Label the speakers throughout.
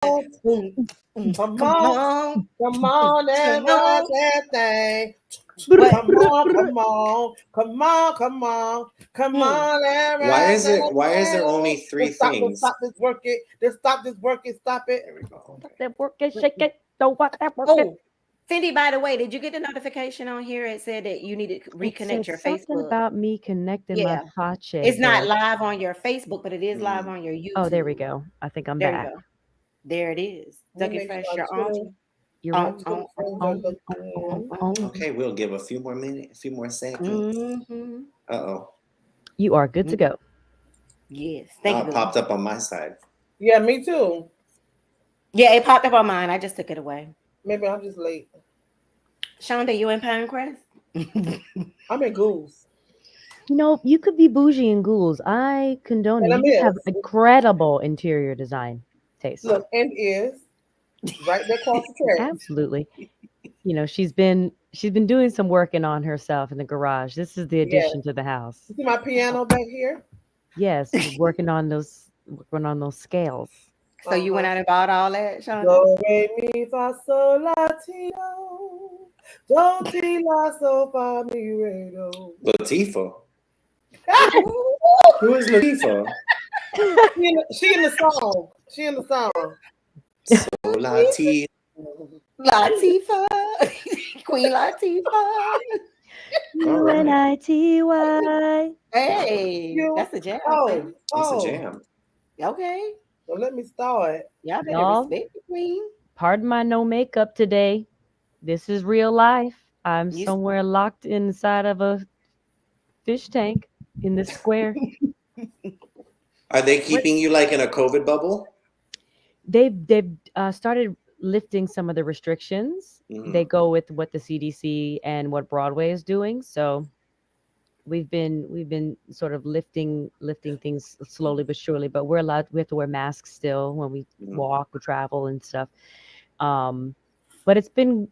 Speaker 1: Boom,
Speaker 2: Come
Speaker 1: come
Speaker 2: on,
Speaker 1: on,
Speaker 2: come on,
Speaker 1: come
Speaker 2: and rock
Speaker 1: on.
Speaker 2: that thing.
Speaker 1: What?
Speaker 2: Come on, come on, come on, come on, come
Speaker 1: Hmm.
Speaker 2: on, and
Speaker 3: Why
Speaker 2: rock
Speaker 3: is
Speaker 2: that
Speaker 3: it? Why is there only
Speaker 2: thing.
Speaker 3: three
Speaker 2: Don't
Speaker 3: things?
Speaker 2: stop this, work it. Just stop this, work it, stop it.
Speaker 3: There we go.
Speaker 4: Let
Speaker 3: Okay.
Speaker 4: that work it, shake it. Don't want that work it.
Speaker 1: Oh, Fendi, by the way, did you get the notification on here? It said that you needed to
Speaker 4: It
Speaker 1: reconnect
Speaker 4: said
Speaker 1: your
Speaker 4: something
Speaker 1: Facebook.
Speaker 4: about me connecting my
Speaker 1: Yeah.
Speaker 4: pache,
Speaker 1: It's not
Speaker 4: but
Speaker 1: live on your Facebook, but it is live
Speaker 3: Mm.
Speaker 1: on your
Speaker 4: oh, there we
Speaker 1: YouTube.
Speaker 4: go. I think I'm
Speaker 1: There you
Speaker 4: back.
Speaker 1: go. There it is.
Speaker 2: Let me
Speaker 1: Dougie
Speaker 2: make sure
Speaker 1: Fresh,
Speaker 2: our
Speaker 1: you're on.
Speaker 2: Twitter,
Speaker 4: You're
Speaker 2: our
Speaker 4: right.
Speaker 2: Twitter friends are
Speaker 4: On,
Speaker 2: looking
Speaker 4: on, on,
Speaker 2: in.
Speaker 4: on.
Speaker 3: Okay, we'll give a few more minutes, a few more seconds.
Speaker 1: Mm-hmm.
Speaker 3: Uh-oh.
Speaker 4: You are good to go.
Speaker 1: Yes. Thank
Speaker 3: Oh,
Speaker 1: you,
Speaker 3: it
Speaker 1: Billy.
Speaker 3: popped up on my side.
Speaker 2: Yeah, me too.
Speaker 1: Yeah, it popped up on mine. I just took it away.
Speaker 2: Maybe I'm just late.
Speaker 1: Shonda, you in Pinecrest?
Speaker 2: I'm in Goose,
Speaker 4: You know, you could be bougie in ghouls. I condone
Speaker 2: and
Speaker 4: it.
Speaker 2: I'm
Speaker 4: You have
Speaker 2: is.
Speaker 4: incredible interior design taste.
Speaker 2: Look, and is right there across the tracks.
Speaker 4: Absolutely. You know, she's been doing some working on herself in the garage. This is the
Speaker 2: Yeah.
Speaker 4: addition to the house.
Speaker 2: You see my piano back here?
Speaker 4: Yes, working on those scales.
Speaker 1: So
Speaker 2: Uh
Speaker 1: you went
Speaker 2: huh.
Speaker 1: out and bought all that, Shonda?
Speaker 2: Do, re, mi, fa, sol, la, ti, do. Do, ti, la, so, fa, mi, re, do.
Speaker 3: Latifah.
Speaker 1: Ooh,
Speaker 3: Who is Latifah?
Speaker 2: She in the song. She in the song.
Speaker 3: Solati.
Speaker 1: Latifah. Queen Latifah.
Speaker 3: All right.
Speaker 4: Unity.
Speaker 1: Hey,
Speaker 2: You.
Speaker 1: that's a jam,
Speaker 2: Oh,
Speaker 1: Sandy.
Speaker 3: That's a
Speaker 2: oh.
Speaker 3: jam.
Speaker 1: Okay.
Speaker 2: Well, let me start.
Speaker 1: Y'all better
Speaker 4: Y'all,
Speaker 1: respect the queen.
Speaker 4: pardon my no makeup today. This is real life. I'm
Speaker 1: You
Speaker 4: somewhere locked inside of a fish tank in this square.
Speaker 3: Are they
Speaker 1: what
Speaker 3: keeping you like in a COVID bubble?
Speaker 4: They've started lifting some of the restrictions. They
Speaker 3: Hmm.
Speaker 4: go with what the CDC and what Broadway is doing. So we've been sort of lifting things slowly but surely. But we have to wear masks still when we
Speaker 3: Hmm.
Speaker 4: walk or travel and stuff. Um, but it's been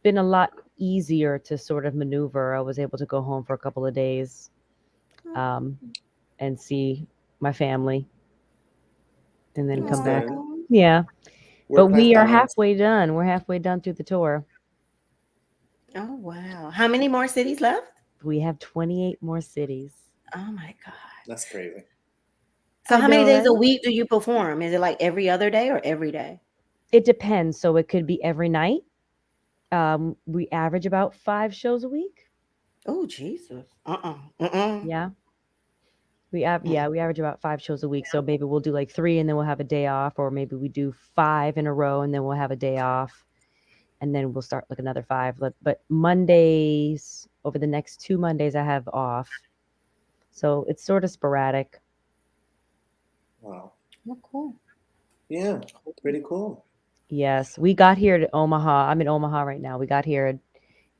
Speaker 4: a lot easier to sort of maneuver. I was able to go home for a couple of days um, and see my family and then
Speaker 3: That's
Speaker 4: come back.
Speaker 3: good.
Speaker 1: Aw.
Speaker 4: Yeah. But
Speaker 3: Work-life
Speaker 4: we are
Speaker 3: balance.
Speaker 4: halfway done. We're halfway done through the tour.
Speaker 1: Oh wow. How many more cities left?
Speaker 4: We have 28 more cities.
Speaker 1: Oh my God.
Speaker 3: That's crazy.
Speaker 1: So
Speaker 4: I
Speaker 1: how many
Speaker 4: know,
Speaker 1: days a
Speaker 4: right?
Speaker 1: week do you perform? Is it like every other day or every day?
Speaker 4: It depends. So it could be every night. We average about 5 shows a week.
Speaker 1: Oh Jesus. Uh-uh.
Speaker 4: Yeah. We average about 5 shows a week. So maybe we'll do like three and then we'll have a day off, or maybe we do five in a row and then we'll have a day off, and then we'll start like another five. But Mondays, over the next 2 Mondays, I have off. So it's sort of sporadic.
Speaker 3: Wow.
Speaker 1: Oh, cool.
Speaker 3: Yeah. Pretty cool.
Speaker 4: Yes, we got here to Omaha. I'm in Omaha right now. We got here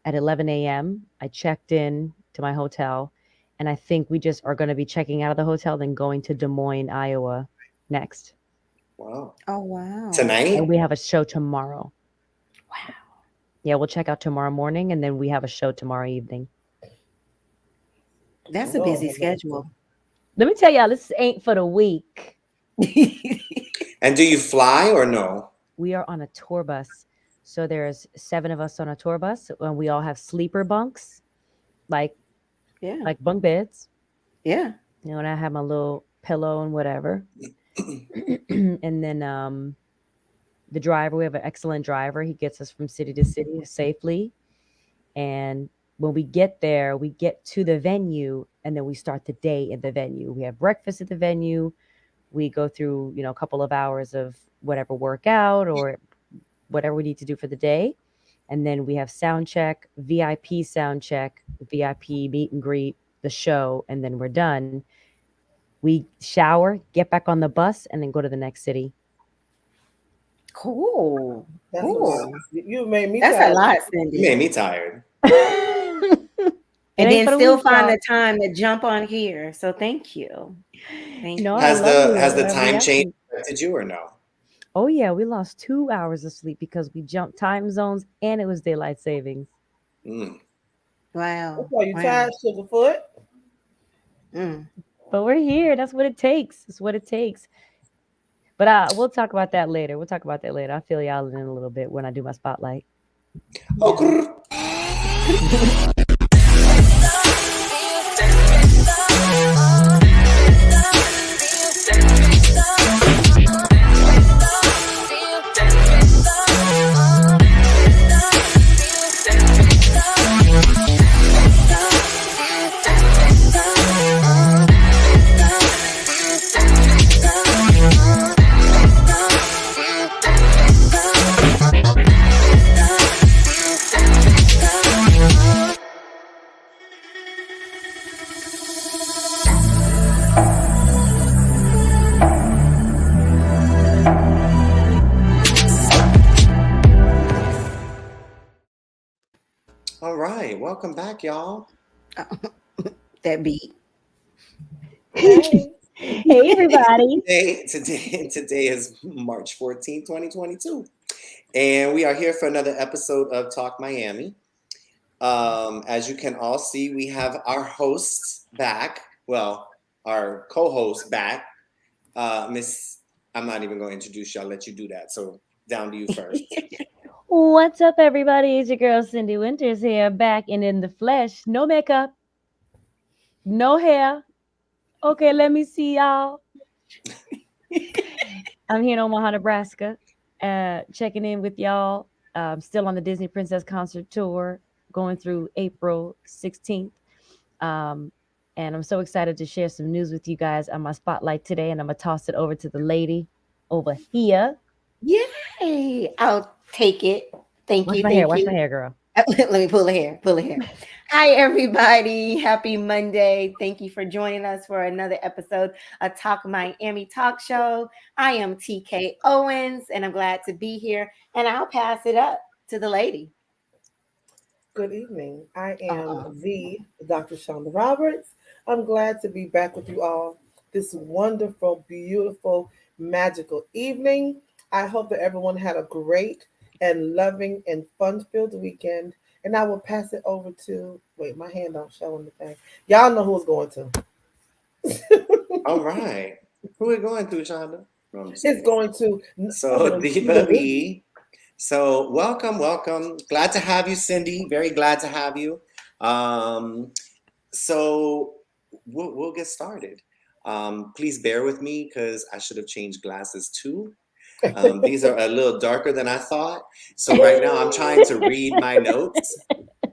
Speaker 4: at 11 a.m. I checked in to my hotel, and I think we just are going to be checking out of the hotel, then going to Des Moines, Iowa next.
Speaker 3: Wow.
Speaker 1: Oh wow.
Speaker 4: And
Speaker 3: Tonight?
Speaker 4: we have a show tomorrow.
Speaker 1: Wow.
Speaker 4: Yeah, we'll check out tomorrow morning, and then we have a show tomorrow evening.
Speaker 1: That's a
Speaker 3: Okay.
Speaker 2: Lord
Speaker 1: busy
Speaker 2: have mercy.
Speaker 1: schedule.
Speaker 4: Let me tell y'all, this ain't for the weak.
Speaker 3: And do you fly or no?
Speaker 4: We are on a tour bus. So there's 7 of us on a tour bus, and we all have sleeper bunks, like
Speaker 1: Yeah.
Speaker 4: like bunk beds.
Speaker 1: Yeah.
Speaker 4: And I have my little pillow and whatever. And then the driver, we have an excellent driver. He gets us from city to city safely. And when we get there, we get to the venue and then we start the day in the venue. We have breakfast at the venue. We go through, a couple of hours of whatever workout or whatever we need to do for the day. And then we have sound check, VIP meet and greet, the show, and then we're done. We shower, get back on the bus, and then go to the next city.
Speaker 1: Cool.
Speaker 2: That's a lot.
Speaker 1: Cool.
Speaker 2: You made me
Speaker 1: That's a
Speaker 2: tired.
Speaker 1: lot,
Speaker 3: You
Speaker 1: Cindy.
Speaker 3: made me tired.
Speaker 4: It
Speaker 1: And
Speaker 4: ain't
Speaker 1: then
Speaker 4: for the
Speaker 1: still
Speaker 4: weak,
Speaker 1: find
Speaker 4: y'all.
Speaker 1: the time to jump on here. So thank you. Thank
Speaker 4: No, I
Speaker 1: you.
Speaker 3: Has
Speaker 4: love
Speaker 3: the
Speaker 4: doing it
Speaker 3: has the
Speaker 4: whenever we
Speaker 3: time
Speaker 4: have
Speaker 3: change
Speaker 4: to.
Speaker 3: affected you or no?
Speaker 4: Oh yeah, we lost 2 hours of sleep because we jumped time zones and it was daylight savings.
Speaker 3: Mm.
Speaker 2: That's
Speaker 1: Wow.
Speaker 2: why you
Speaker 1: Wow.
Speaker 2: tired, Sugarfoot.
Speaker 1: Mm.
Speaker 4: But we're here. That's what it takes. That's what it takes. But we'll talk about that later. We'll talk about that later. I'll fill y'all in a little bit when I do my spotlight.
Speaker 3: Oh,
Speaker 1: Yeah.
Speaker 3: grrr. All right, welcome back, y'all.
Speaker 1: That beat.
Speaker 2: Hey.
Speaker 4: Hey, everybody.
Speaker 3: Today is March 14th, 2022. And we are here for another episode of Talk Miami. As you can all see, we have our hosts back. Well, our co-host back. Miss, I'm not even going to introduce you. I'll let you do that. So down to you first.
Speaker 4: What's up, everybody? It's your girl Cindy Winters here, back and in the flesh. No makeup, no hair. Okay, let me see y'all. I'm here in Omaha, Nebraska, checking in with y'all. Still on the Disney Princess concert tour, going through April 16th. And I'm so excited to share some news with you guys on my spotlight today. And I'm going to toss it over to the lady over here.
Speaker 1: Yay! I'll take it. Thank
Speaker 4: Wash
Speaker 1: you.
Speaker 4: my
Speaker 1: Thank
Speaker 4: hair,
Speaker 1: you.
Speaker 4: wash my hair, girl.
Speaker 1: Let me pull a hair. Pull a hair. Hi, everybody. Happy Monday. Thank you for joining us for another episode of Talk Miami Talk Show. I am TK Owens, and I'm glad to be here. And I'll pass it up to the lady.
Speaker 2: Good evening. I am
Speaker 1: Uh-uh.
Speaker 2: the Dr. Shonda Roberts. I'm glad to be back with you all this wonderful, beautiful, magical evening. I hope that everyone had a great and loving and fun-filled weekend. And I will pass it over to, wait, my hand don't show on the thing. Y'all know who it's going to.
Speaker 3: All right. Who are we going to, Shonda? No, I'm just
Speaker 2: It's
Speaker 3: kidding.
Speaker 2: going to
Speaker 3: So Diva B. So welcome. Glad to have you, Cindy. Very glad to have you. So we'll get started. Please bear with me because I should have changed glasses too. These are a little darker than I thought. So right now I'm trying to read my notes.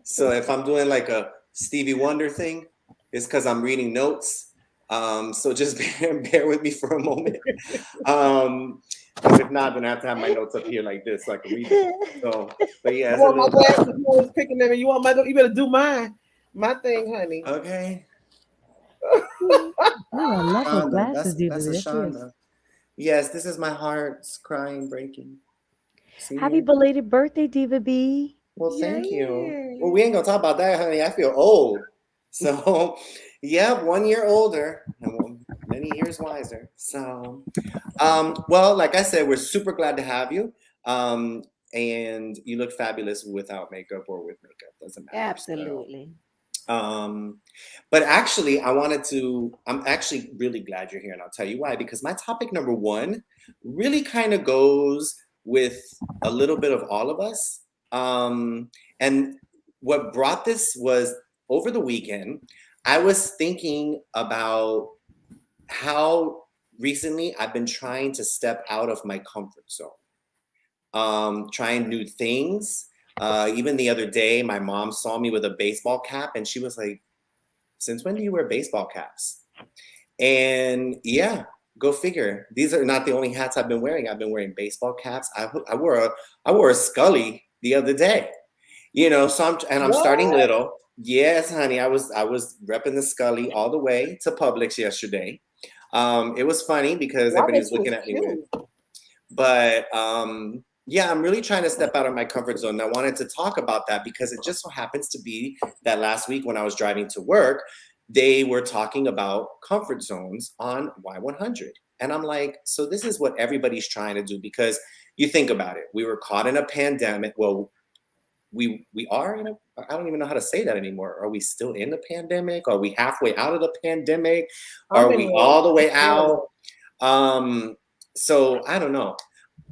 Speaker 3: So if I'm doing like a Stevie Wonder thing, it's because I'm reading notes. So just bear with me for a moment. If not, then I have to have my notes up here like this so I can read them. So, but yeah,
Speaker 2: You
Speaker 3: it's a
Speaker 2: want my
Speaker 3: little
Speaker 2: glasses? You always picking them, and you better do my thing, honey.
Speaker 3: okay.
Speaker 4: Oh, I love her
Speaker 3: Shonda,
Speaker 4: glasses, Diva.
Speaker 3: that's a
Speaker 4: There she is.
Speaker 3: Shonda. Yes, this is my heart's crying, breaking. See
Speaker 4: Happy
Speaker 3: here?
Speaker 4: belated birthday, Diva B.
Speaker 3: Well, thank you.
Speaker 1: Yay.
Speaker 3: Well, we ain't gonna talk about that, honey. I feel old. So, yeah, 1 year older and many years wiser. So, well, like I said, we're super glad to have you. And you look fabulous without makeup or with makeup. Doesn't matter.
Speaker 1: Absolutely.
Speaker 3: So, but actually, I'm actually really glad you're here, and I'll tell you why. Because my topic number one really kind of goes with a little bit of all of us. And what brought this was over the weekend, I was thinking about how recently I've been trying to step out of my comfort zone, trying new things. Even the other day, my mom saw me with a baseball cap and she was like, "Since when do you wear baseball caps?" And yeah, go figure. These are not the only hats I've been wearing. I've been wearing baseball caps. I wore a Scully the other day. So I'm starting
Speaker 2: What?
Speaker 3: little. Yes, honey. I was repping the Scully all the way to Publix yesterday. It was funny because
Speaker 2: Well, I
Speaker 3: everybody
Speaker 2: bet
Speaker 3: was
Speaker 2: you
Speaker 3: looking
Speaker 2: was
Speaker 3: at me weird.
Speaker 2: cute.
Speaker 3: But yeah, I'm really trying to step out of my comfort zone. And I wanted to talk about that because it just so happens to be that last week when I was driving to work, they were talking about comfort zones on Y100. And I'm like, so this is what everybody's trying to do, because you think about it. We were caught in a pandemic. Well, we are in a, I don't even know how to say that anymore. Are we still in the pandemic? Are we halfway out of the pandemic?
Speaker 2: I'm
Speaker 3: Are
Speaker 2: in
Speaker 3: we
Speaker 2: the
Speaker 3: all the way
Speaker 2: middle.
Speaker 3: out? So I don't know,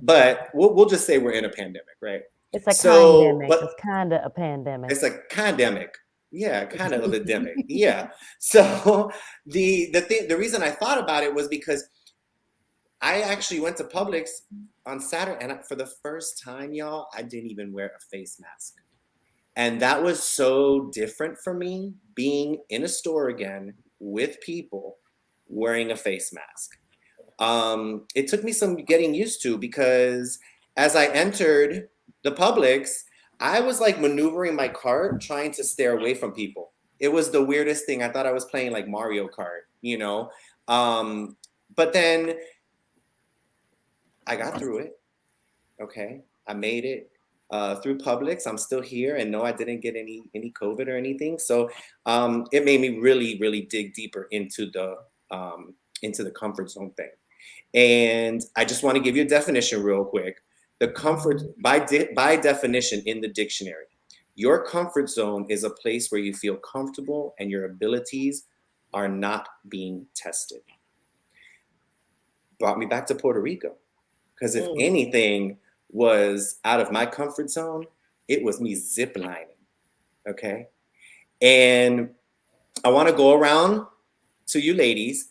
Speaker 3: but we'll just say we're in a pandemic, right?
Speaker 4: It's a
Speaker 3: So,
Speaker 4: pandemic.
Speaker 3: but
Speaker 4: It's kind of a pandemic.
Speaker 3: it's a pandemic. Yeah, kind of a demic. Yeah. So the reason I thought about it was because I actually went to Publix on Saturday, and for the first time, y'all, I didn't even wear a face mask. And that was so different for me being in a store again with people wearing a face mask. It took me some getting used to because as I entered the Publix, I was like maneuvering my cart, trying to stare away from people. It was the weirdest thing. I thought I was playing like Mario Kart, you know? Um, but then I got through it. Okay. I made it through Publix. I'm still here, and no, I didn't get any COVID or anything. So it made me really, really dig deeper into the comfort zone thing. And I just want to give you a definition real quick. The comfort, by definition in the dictionary, your comfort zone is a place where you feel comfortable and your abilities are not being tested. Brought me back to Puerto Rico. Because if anything was out of my comfort zone, it was me ziplining. Okay. And I want to go around to you ladies.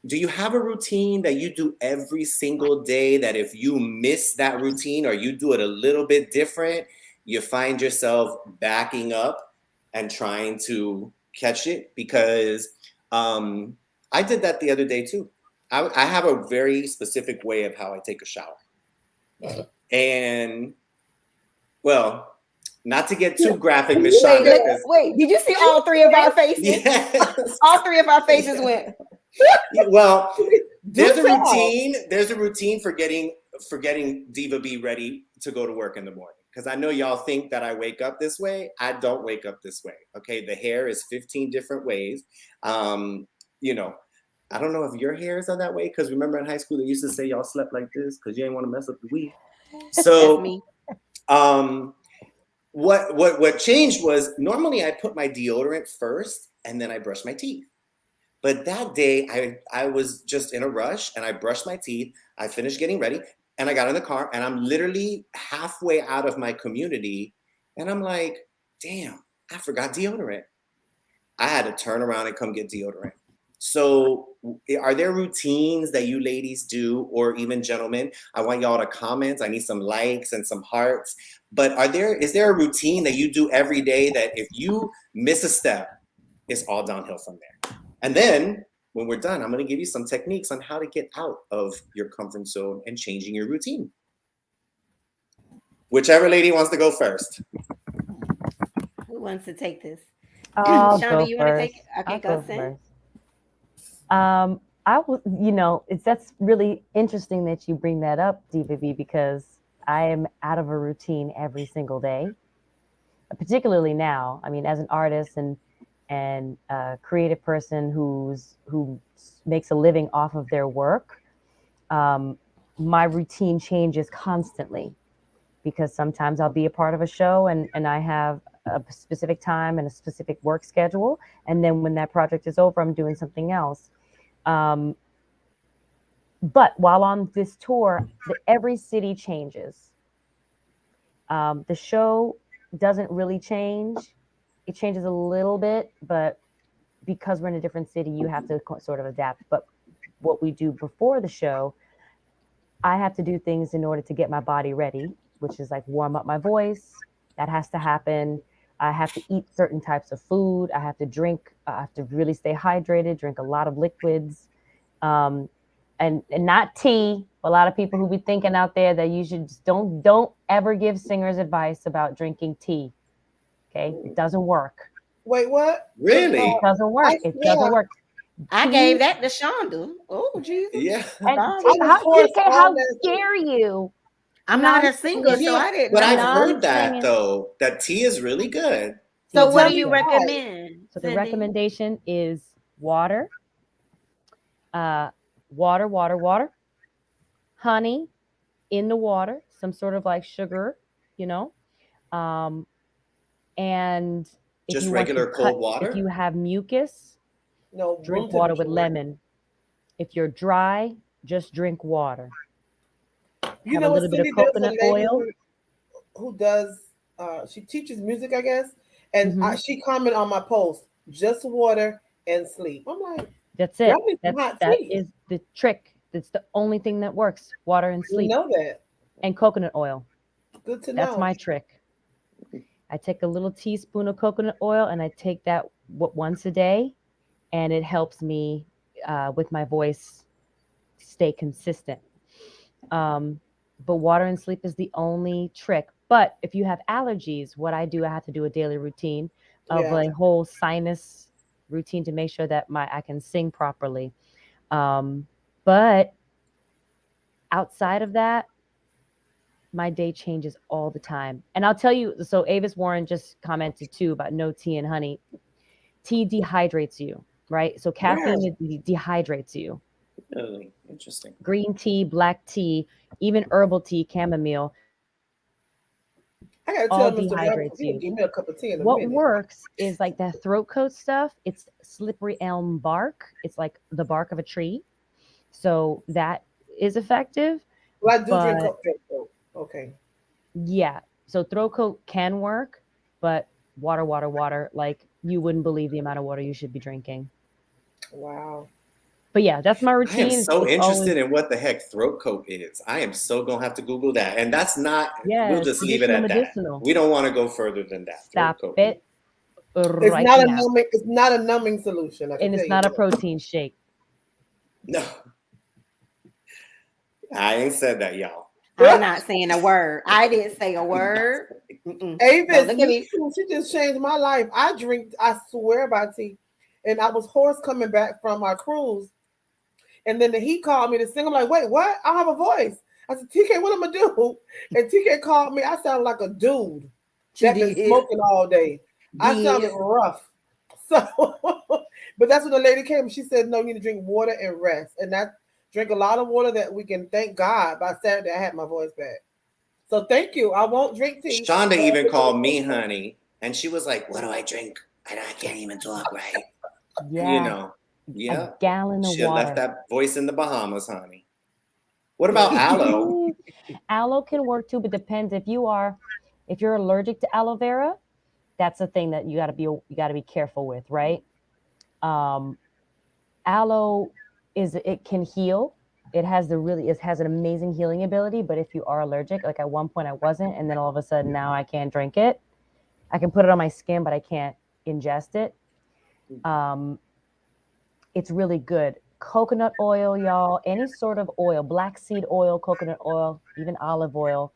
Speaker 3: Do you have a routine that you do every single day that if you miss that routine or you do it a little bit different, you find yourself backing up and trying to catch it? Because I did that the other day too. I have a very specific way of how I take a shower. And well, not to get too graphic, Miss Shonda.
Speaker 1: Wait, did you see all three of our faces?
Speaker 3: Yes.
Speaker 1: All three of our faces went.
Speaker 3: Well, there's a routine. There's a routine for getting Diva B ready to go to work in the morning. Because I know y'all think that I wake up this way. I don't wake up this way. Okay, the hair is 15 different ways. You know, I don't know if your hairs are that way. Because remember in high school they used to say y'all slept like this because you didn't want to mess up the weave. So,
Speaker 1: That's me.
Speaker 3: What changed was normally I put my deodorant first and then I brush my teeth. But that day I was just in a rush and I brushed my teeth. I finished getting ready and I got in the car and I'm literally halfway out of my community and I'm like, damn, I forgot deodorant. I had to turn around and come get deodorant. So are there routines that you ladies do, or even gentlemen? I want y'all to comment. I need some likes and some hearts. But is there a routine that you do every day that if you miss a step, it's all downhill from there? And then when we're done, I'm going to give you some techniques on how to get out of your comfort zone and changing your routine. Whichever lady wants to go first.
Speaker 1: Who wants to take this?
Speaker 4: I'll
Speaker 1: Shonda,
Speaker 4: go
Speaker 1: you want to take
Speaker 4: first.
Speaker 1: it? Okay,
Speaker 4: I'll
Speaker 1: go
Speaker 4: go
Speaker 1: Sin.
Speaker 4: first. I will, that's really interesting that you bring that up, Diva B, because I am out of a routine every single day, particularly now. I mean, as an artist and a creative person who makes a living off of their work, my routine changes constantly because sometimes I'll be a part of a show and I have a specific time and a specific work schedule. And then when that project is over, I'm doing something else. But while on this tour, every city changes. The show doesn't really change. It changes a little bit, but because we're in a different city, you have to sort of adapt. But what we do before the show, I have to do things in order to get my body ready, which is like warm up my voice. That has to happen. I have to eat certain types of food. I have to drink. I have to really stay hydrated, drink a lot of liquids. And not tea. A lot of people who be thinking out there that you should just don't ever give singers advice about drinking tea. Okay, it doesn't work.
Speaker 2: Wait, what?
Speaker 3: Really?
Speaker 4: It doesn't work. It doesn't work.
Speaker 1: I gave that to Shonda. Oh, Jesus.
Speaker 3: Yeah.
Speaker 4: And
Speaker 1: Sorry.
Speaker 4: how dare you?
Speaker 1: I'm not a singer, so I didn't
Speaker 3: But
Speaker 1: know.
Speaker 3: I've heard that
Speaker 4: Non-singing.
Speaker 3: though. That tea is really good.
Speaker 1: So what
Speaker 4: Tea
Speaker 1: do
Speaker 4: is
Speaker 1: you
Speaker 4: really good.
Speaker 1: recommend?
Speaker 4: So the
Speaker 1: Cindy?
Speaker 4: recommendation is water, water, honey in the water, some sort of like sugar, you know, and if
Speaker 3: Just
Speaker 4: you want to
Speaker 3: regular cold water?
Speaker 4: if you have mucus,
Speaker 2: No,
Speaker 4: drink
Speaker 2: room
Speaker 4: water with
Speaker 2: temperature.
Speaker 4: lemon. If you're dry, just drink water.
Speaker 2: You
Speaker 4: Have a
Speaker 2: know what
Speaker 4: little bit of
Speaker 2: Cindy does? A
Speaker 4: coconut
Speaker 2: lady
Speaker 4: oil.
Speaker 2: who does she teaches music, I guess, and
Speaker 4: Hmm.
Speaker 2: she commented on my post, just water and sleep. I'm like,
Speaker 4: That's
Speaker 2: y'all
Speaker 4: it.
Speaker 2: need some hot
Speaker 4: That
Speaker 2: tea.
Speaker 4: is the trick. That's the only thing that works. Water and
Speaker 2: You
Speaker 4: sleep
Speaker 2: know that.
Speaker 4: and coconut oil.
Speaker 2: Good to
Speaker 4: That's
Speaker 2: know.
Speaker 4: my trick. I take a little teaspoon of coconut oil and I take that once a day, and it helps me with my voice stay consistent. Um, but water and sleep is the only trick. But if you have allergies, what I do, I have to do a daily routine of
Speaker 2: Yeah.
Speaker 4: a whole sinus routine to make sure that my I can sing properly. But outside of that, my day changes all the time. And I'll tell you, so Avis Warren just commented too about no tea and honey. Tea dehydrates you, right? So
Speaker 2: Yeah.
Speaker 4: caffeine dehydrates you.
Speaker 3: Really interesting.
Speaker 4: Green tea, black tea, even herbal tea, chamomile,
Speaker 2: I gotta
Speaker 4: all
Speaker 2: tell Mr. Robert,
Speaker 4: dehydrates
Speaker 2: he will
Speaker 4: you.
Speaker 2: give me a cup of tea in a
Speaker 4: What
Speaker 2: minute.
Speaker 4: works is like that throat coat stuff. It's slippery elm bark. It's like the bark of a tree. So that is effective.
Speaker 2: Well, I do drink
Speaker 4: But
Speaker 2: coffee though. Okay.
Speaker 4: yeah, so throat coat can work, but water, water, water. Like you wouldn't believe the amount of water you should be drinking.
Speaker 2: Wow.
Speaker 4: But yeah, that's my
Speaker 3: I am
Speaker 4: routine.
Speaker 3: so
Speaker 4: It's always,
Speaker 3: interested in what the heck throat coat is. I am so gonna have to Google that. And that's not,
Speaker 4: yeah,
Speaker 3: we'll
Speaker 4: it's
Speaker 3: just leave it
Speaker 4: traditional
Speaker 3: at that.
Speaker 4: medicinal.
Speaker 3: We don't want to go further than that. Throat
Speaker 4: Stop
Speaker 3: coat.
Speaker 4: it
Speaker 2: It's
Speaker 4: right
Speaker 2: not a
Speaker 4: now.
Speaker 2: numbing. It's not a numbing solution. I can
Speaker 4: And
Speaker 2: tell
Speaker 4: it's
Speaker 2: you
Speaker 4: not a
Speaker 2: that.
Speaker 4: protein shake.
Speaker 3: No, I ain't said that, y'all.
Speaker 1: I'm not saying a word. I didn't say a word. Mm-mm. Don't
Speaker 2: Avis,
Speaker 1: look at
Speaker 2: you
Speaker 1: me.
Speaker 2: too. She just changed my life. I drink. I swear by tea. And I was hoarse coming back from our cruise, and then he called me to sing. I'm like, wait, what? I have a voice. I said, TK, what am I do? And TK called me. I sounded like a dude
Speaker 1: She
Speaker 2: that been
Speaker 1: did.
Speaker 2: smoking all day. I sounded
Speaker 1: Did.
Speaker 2: rough. So, but that's when the lady came. She said, no, you need to drink water and rest. And that drink a lot of water that we can thank God by Saturday I had my voice back. So thank you. I won't drink tea.
Speaker 3: Shonda
Speaker 2: But I
Speaker 3: even
Speaker 2: drink a
Speaker 3: called
Speaker 2: little
Speaker 3: me
Speaker 2: water.
Speaker 3: honey, and she was like, "What do I drink? I can't even talk right." You
Speaker 4: Yeah,
Speaker 3: know,
Speaker 4: a
Speaker 3: yeah.
Speaker 4: gallon of
Speaker 3: She had left
Speaker 4: water.
Speaker 3: that voice in the Bahamas, honey. What
Speaker 2: Yeah.
Speaker 3: about aloe?
Speaker 4: Aloe can work too, but depends if you're allergic to aloe vera, that's a thing that you got to be careful with, right? Um, aloe it can heal. It has an amazing healing ability, but if you are allergic, like at one point I wasn't, and then all of a sudden now I can't drink it. I can put it on my skin, but I can't ingest it. Um, it's really good. Coconut oil, y'all, any sort of oil, black seed oil, coconut oil, even olive oil,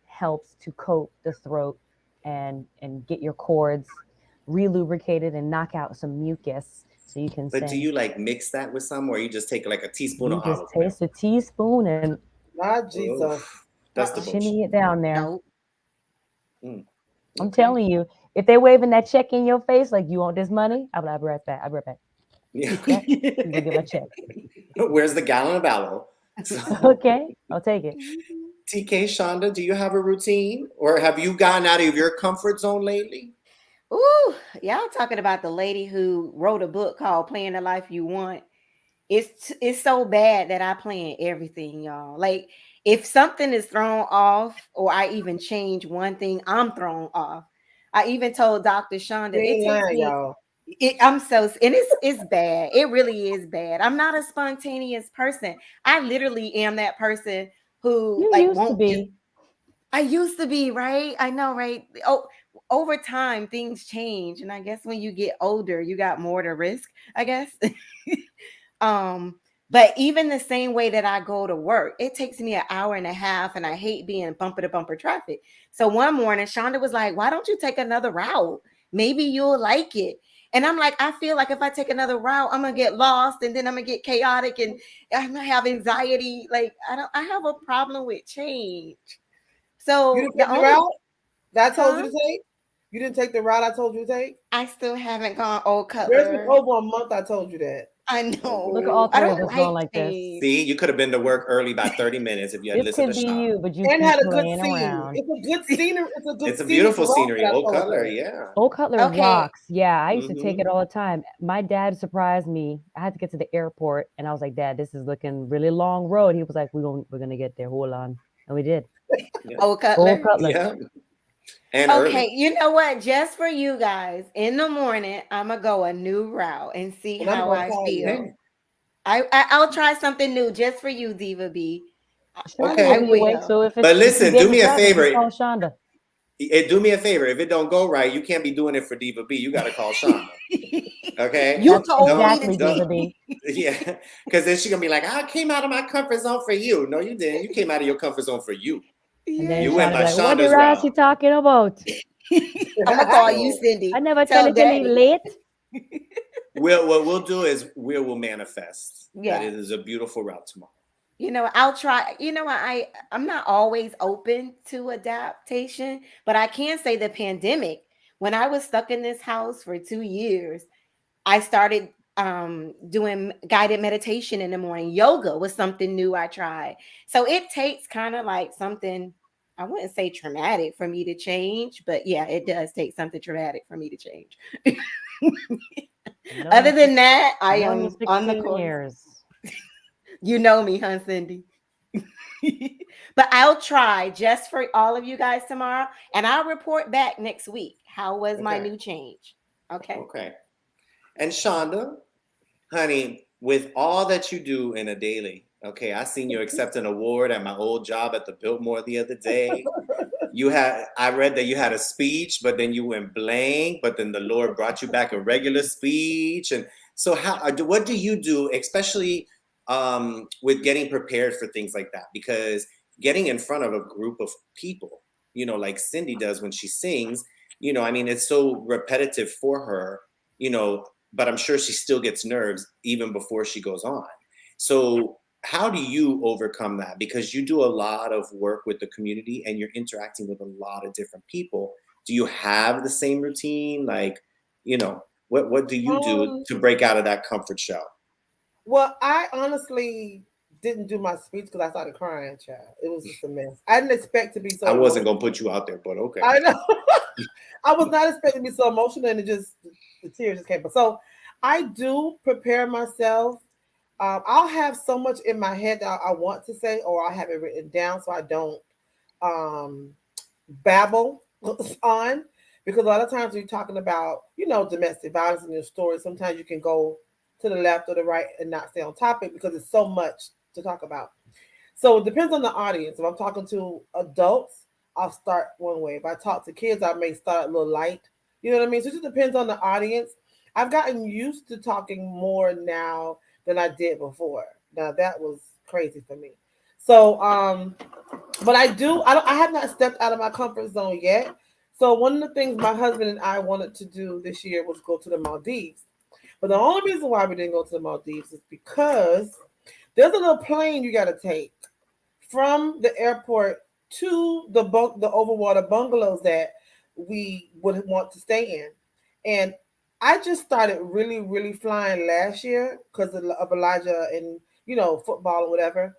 Speaker 4: helps to coat the throat and get your cords relubricated and knock out some mucus so you can
Speaker 3: But do
Speaker 4: sing.
Speaker 3: you like mix that with some, or you just take like a teaspoon
Speaker 4: You
Speaker 3: of
Speaker 4: just
Speaker 3: olive oil?
Speaker 4: taste a teaspoon and
Speaker 2: My Jesus.
Speaker 3: Oof, that's
Speaker 2: Uh-uh.
Speaker 4: shimmy
Speaker 3: devotion.
Speaker 4: it down there.
Speaker 1: No.
Speaker 3: Mm,
Speaker 4: I'm
Speaker 3: okay.
Speaker 4: telling you, if they waving that check in your face like you want this money, I'll be right back. I'll be right back.
Speaker 3: Yeah.
Speaker 4: Yeah, you go get my check.
Speaker 3: Where's the gallon of aloe? So,
Speaker 4: Okay, I'll take it.
Speaker 3: TK, Shonda, do you have a routine, or have you gotten out of your comfort zone lately?
Speaker 1: Ooh, y'all talking about the lady who wrote a book called Playing the Life You Want. It's so bad that I plan everything, y'all. Like if something is thrown off or I even change one thing, I'm thrown off. I even told Dr.
Speaker 2: You
Speaker 1: Shonda, it
Speaker 2: ain't
Speaker 1: takes
Speaker 2: lying,
Speaker 1: me
Speaker 2: y'all.
Speaker 1: I'm so and it's bad. It really is bad. I'm not a spontaneous person. I literally am that person who
Speaker 4: You
Speaker 1: like
Speaker 4: used to
Speaker 1: won't just
Speaker 4: be.
Speaker 1: I used to be, right? I know, right? Oh, over time things change and I guess when you get older, you got more to risk, I guess. um but even the same way that I go to work, it takes me an hour and a half and I hate being bumper to bumper traffic. So one morning Shonda was like, why don't you take another route? Maybe you'll like it. And I'm like, I feel like if I take another route, I'm gonna get lost and then I'm gonna get chaotic and I'm gonna have anxiety. Like I have a problem with change.
Speaker 2: You
Speaker 1: So
Speaker 2: didn't
Speaker 1: the
Speaker 2: take the
Speaker 1: only
Speaker 2: route that I told
Speaker 1: huh?
Speaker 2: you to take? You didn't take the route I told you to take?
Speaker 1: I still haven't gone Old
Speaker 2: Yours was
Speaker 1: Cutler.
Speaker 2: over a month I told you that.
Speaker 1: I
Speaker 4: Look at all
Speaker 1: know. I
Speaker 4: three of
Speaker 1: don't
Speaker 4: us going
Speaker 1: like
Speaker 4: like this.
Speaker 1: change.
Speaker 3: See, you could have been to work early by 30 minutes if you had
Speaker 4: This
Speaker 3: listened
Speaker 4: could
Speaker 3: to
Speaker 4: be
Speaker 3: Sean.
Speaker 4: you, but you
Speaker 2: And
Speaker 4: keep
Speaker 2: had a good
Speaker 4: playing
Speaker 2: scene.
Speaker 4: around.
Speaker 2: It's a good scenery. It's a good
Speaker 3: It's a
Speaker 2: scenic
Speaker 3: beautiful
Speaker 2: walk
Speaker 3: scenery.
Speaker 2: that I
Speaker 3: Old
Speaker 2: told
Speaker 3: Cutler,
Speaker 2: her.
Speaker 3: yeah.
Speaker 4: Old Cutler
Speaker 1: Okay.
Speaker 4: rocks. Yeah, I used to take
Speaker 3: Mhm.
Speaker 4: it all the time. My dad surprised me. I had to get to the airport, and I was like, "Dad, this is looking really long road." He was like, we're gonna get there. Hold on," and we did.
Speaker 3: Yeah.
Speaker 1: Old
Speaker 4: Old
Speaker 1: Cutler.
Speaker 4: Cutler.
Speaker 3: Yeah. And early.
Speaker 1: Okay, you know what? Just for you guys, in the morning, I'm gonna go a new route and see
Speaker 2: And I'm
Speaker 1: how
Speaker 2: gonna
Speaker 1: I
Speaker 2: call you.
Speaker 1: feel. I'll try something new just for you, Diva B.
Speaker 4: Shonda
Speaker 1: I
Speaker 4: will
Speaker 3: Okay.
Speaker 4: be awake,
Speaker 1: will.
Speaker 4: so
Speaker 3: But
Speaker 4: if you
Speaker 3: listen,
Speaker 4: get
Speaker 3: do
Speaker 4: in
Speaker 3: me a
Speaker 4: traffic,
Speaker 3: favor.
Speaker 4: you call Shonda.
Speaker 3: Do me a favor. If it don't go right, you can't be doing it for Diva B. You got to call Shonda. Okay?
Speaker 1: You
Speaker 4: That's
Speaker 1: told me to
Speaker 4: exactly
Speaker 3: Don't.
Speaker 4: Diva
Speaker 1: change.
Speaker 4: B.
Speaker 3: Yeah. Because then she's gonna be like, I came out of my comfort zone for you. No, you didn't. You came out of your comfort zone for you.
Speaker 4: And then
Speaker 3: You
Speaker 1: Yeah.
Speaker 3: went
Speaker 4: Shonda
Speaker 3: by
Speaker 4: be like, "What the
Speaker 3: Shonda's
Speaker 4: hell she
Speaker 3: route.
Speaker 4: talking about?
Speaker 1: I'm gonna call you,
Speaker 3: So
Speaker 4: I
Speaker 1: Cindy.
Speaker 4: never tell
Speaker 1: Tell
Speaker 4: you to leave
Speaker 1: Daddy.
Speaker 4: late."
Speaker 3: what we'll do is we will manifest that
Speaker 1: Yeah.
Speaker 3: it is a beautiful route tomorrow.
Speaker 1: You know, I'll try. You know, I'm not always open to adaptation, but I can say the pandemic, when I was stuck in this house for 2 years, I started doing guided meditation in the morning. Yoga was something new I tried. So it takes kind of like something, I wouldn't say traumatic for me to change, but yeah, it does take something traumatic for me to change.
Speaker 4: Known
Speaker 1: Other
Speaker 4: you,
Speaker 1: than that, I
Speaker 4: known you
Speaker 1: am on the
Speaker 4: 16
Speaker 1: course.
Speaker 4: years.
Speaker 1: You know me, huh, Cindy? But I'll try just for all of you guys tomorrow, and I'll report back next week. How was my
Speaker 3: Okay.
Speaker 1: new change? Okay.
Speaker 3: Okay. And Shonda, honey, with all that you do in a daily, okay, I seen you accept an award at my old job at the Biltmore the other day. I read that you had a speech, but then you went blank, but then the Lord brought you back a regular speech. And so what do you do, especially with getting prepared for things like that? Because getting in front of a group of people, like Cindy does when she sings, I mean, it's so repetitive for her, but I'm sure she still gets nerves even before she goes on. So how do you overcome that? Because you do a lot of work with the community and you're interacting with a lot of different people. Do you have the same routine? Like, what do you do
Speaker 2: Um,
Speaker 3: to break out of that comfort shell?
Speaker 2: well, I honestly didn't do my speech because I started crying, child. It was just a mess. I didn't expect to be
Speaker 3: I
Speaker 2: so
Speaker 3: wasn't
Speaker 2: emotional.
Speaker 3: gonna put you out there, but okay.
Speaker 2: I know. I was not expecting to be so emotional, and the tears just came. So I do prepare myself. I'll have so much in my head that I want to say, or I have it written down so I don't um, babble on. Because a lot of times when you're talking about, domestic violence in your story, sometimes you can go to the left or the right and not stay on topic because it's so much to talk about. So it depends on the audience. If I'm talking to adults, I'll start one way. If I talk to kids, I may start a little light. You know what I mean? So it just depends on the audience. I've gotten used to talking more now than I did before. Now that was crazy for me. So, but I have not stepped out of my comfort zone yet. So one of the things my husband and I wanted to do this year was go to the Maldives. But the only reason why we didn't go to the Maldives is because there's a little plane you got to take from the airport to the overwater bungalows that we would want to stay in. And I just started really, really flying last year because of Elijah and football or whatever.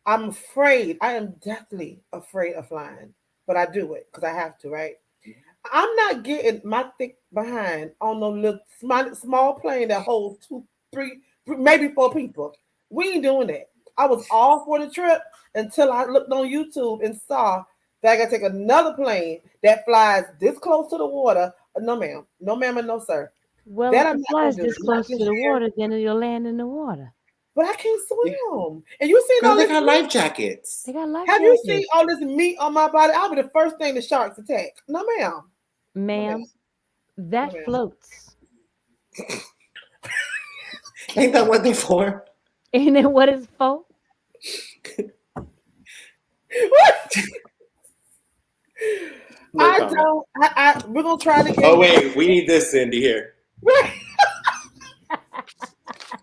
Speaker 2: I'm afraid. I am deathly afraid of flying, but I do it because I have to, right? I'm not getting my thick behind on no little small plane that holds two, three, maybe four people. We ain't doing that. I was all for the trip until I looked on YouTube and saw that I got to take another plane that flies this close to the water. No, ma'am. No, ma'am, and no, sir.
Speaker 4: Well,
Speaker 2: That
Speaker 4: if
Speaker 2: I'm
Speaker 4: it
Speaker 2: not going
Speaker 4: flies
Speaker 2: to do.
Speaker 4: this
Speaker 2: Not
Speaker 4: close
Speaker 2: this
Speaker 4: to the
Speaker 2: year.
Speaker 4: water, then it'll land in the water.
Speaker 2: But I can't
Speaker 3: Yeah,
Speaker 2: swim. And you seen
Speaker 3: because
Speaker 2: all
Speaker 3: they
Speaker 2: this
Speaker 3: got
Speaker 2: meat?
Speaker 3: life jackets.
Speaker 4: They got life
Speaker 2: Have you seen
Speaker 4: jackets.
Speaker 2: all this meat on my body? I'll be the first thing the sharks attack. No, ma'am. No, ma'am.
Speaker 4: Ma'am,
Speaker 2: No,
Speaker 4: that
Speaker 2: ma'am.
Speaker 4: floats.
Speaker 3: Ain't that what they for?
Speaker 4: Ain't it what it's for?
Speaker 3: No comment.
Speaker 2: We're gonna try it
Speaker 3: Oh
Speaker 2: again.
Speaker 3: wait, we need this Cindy here.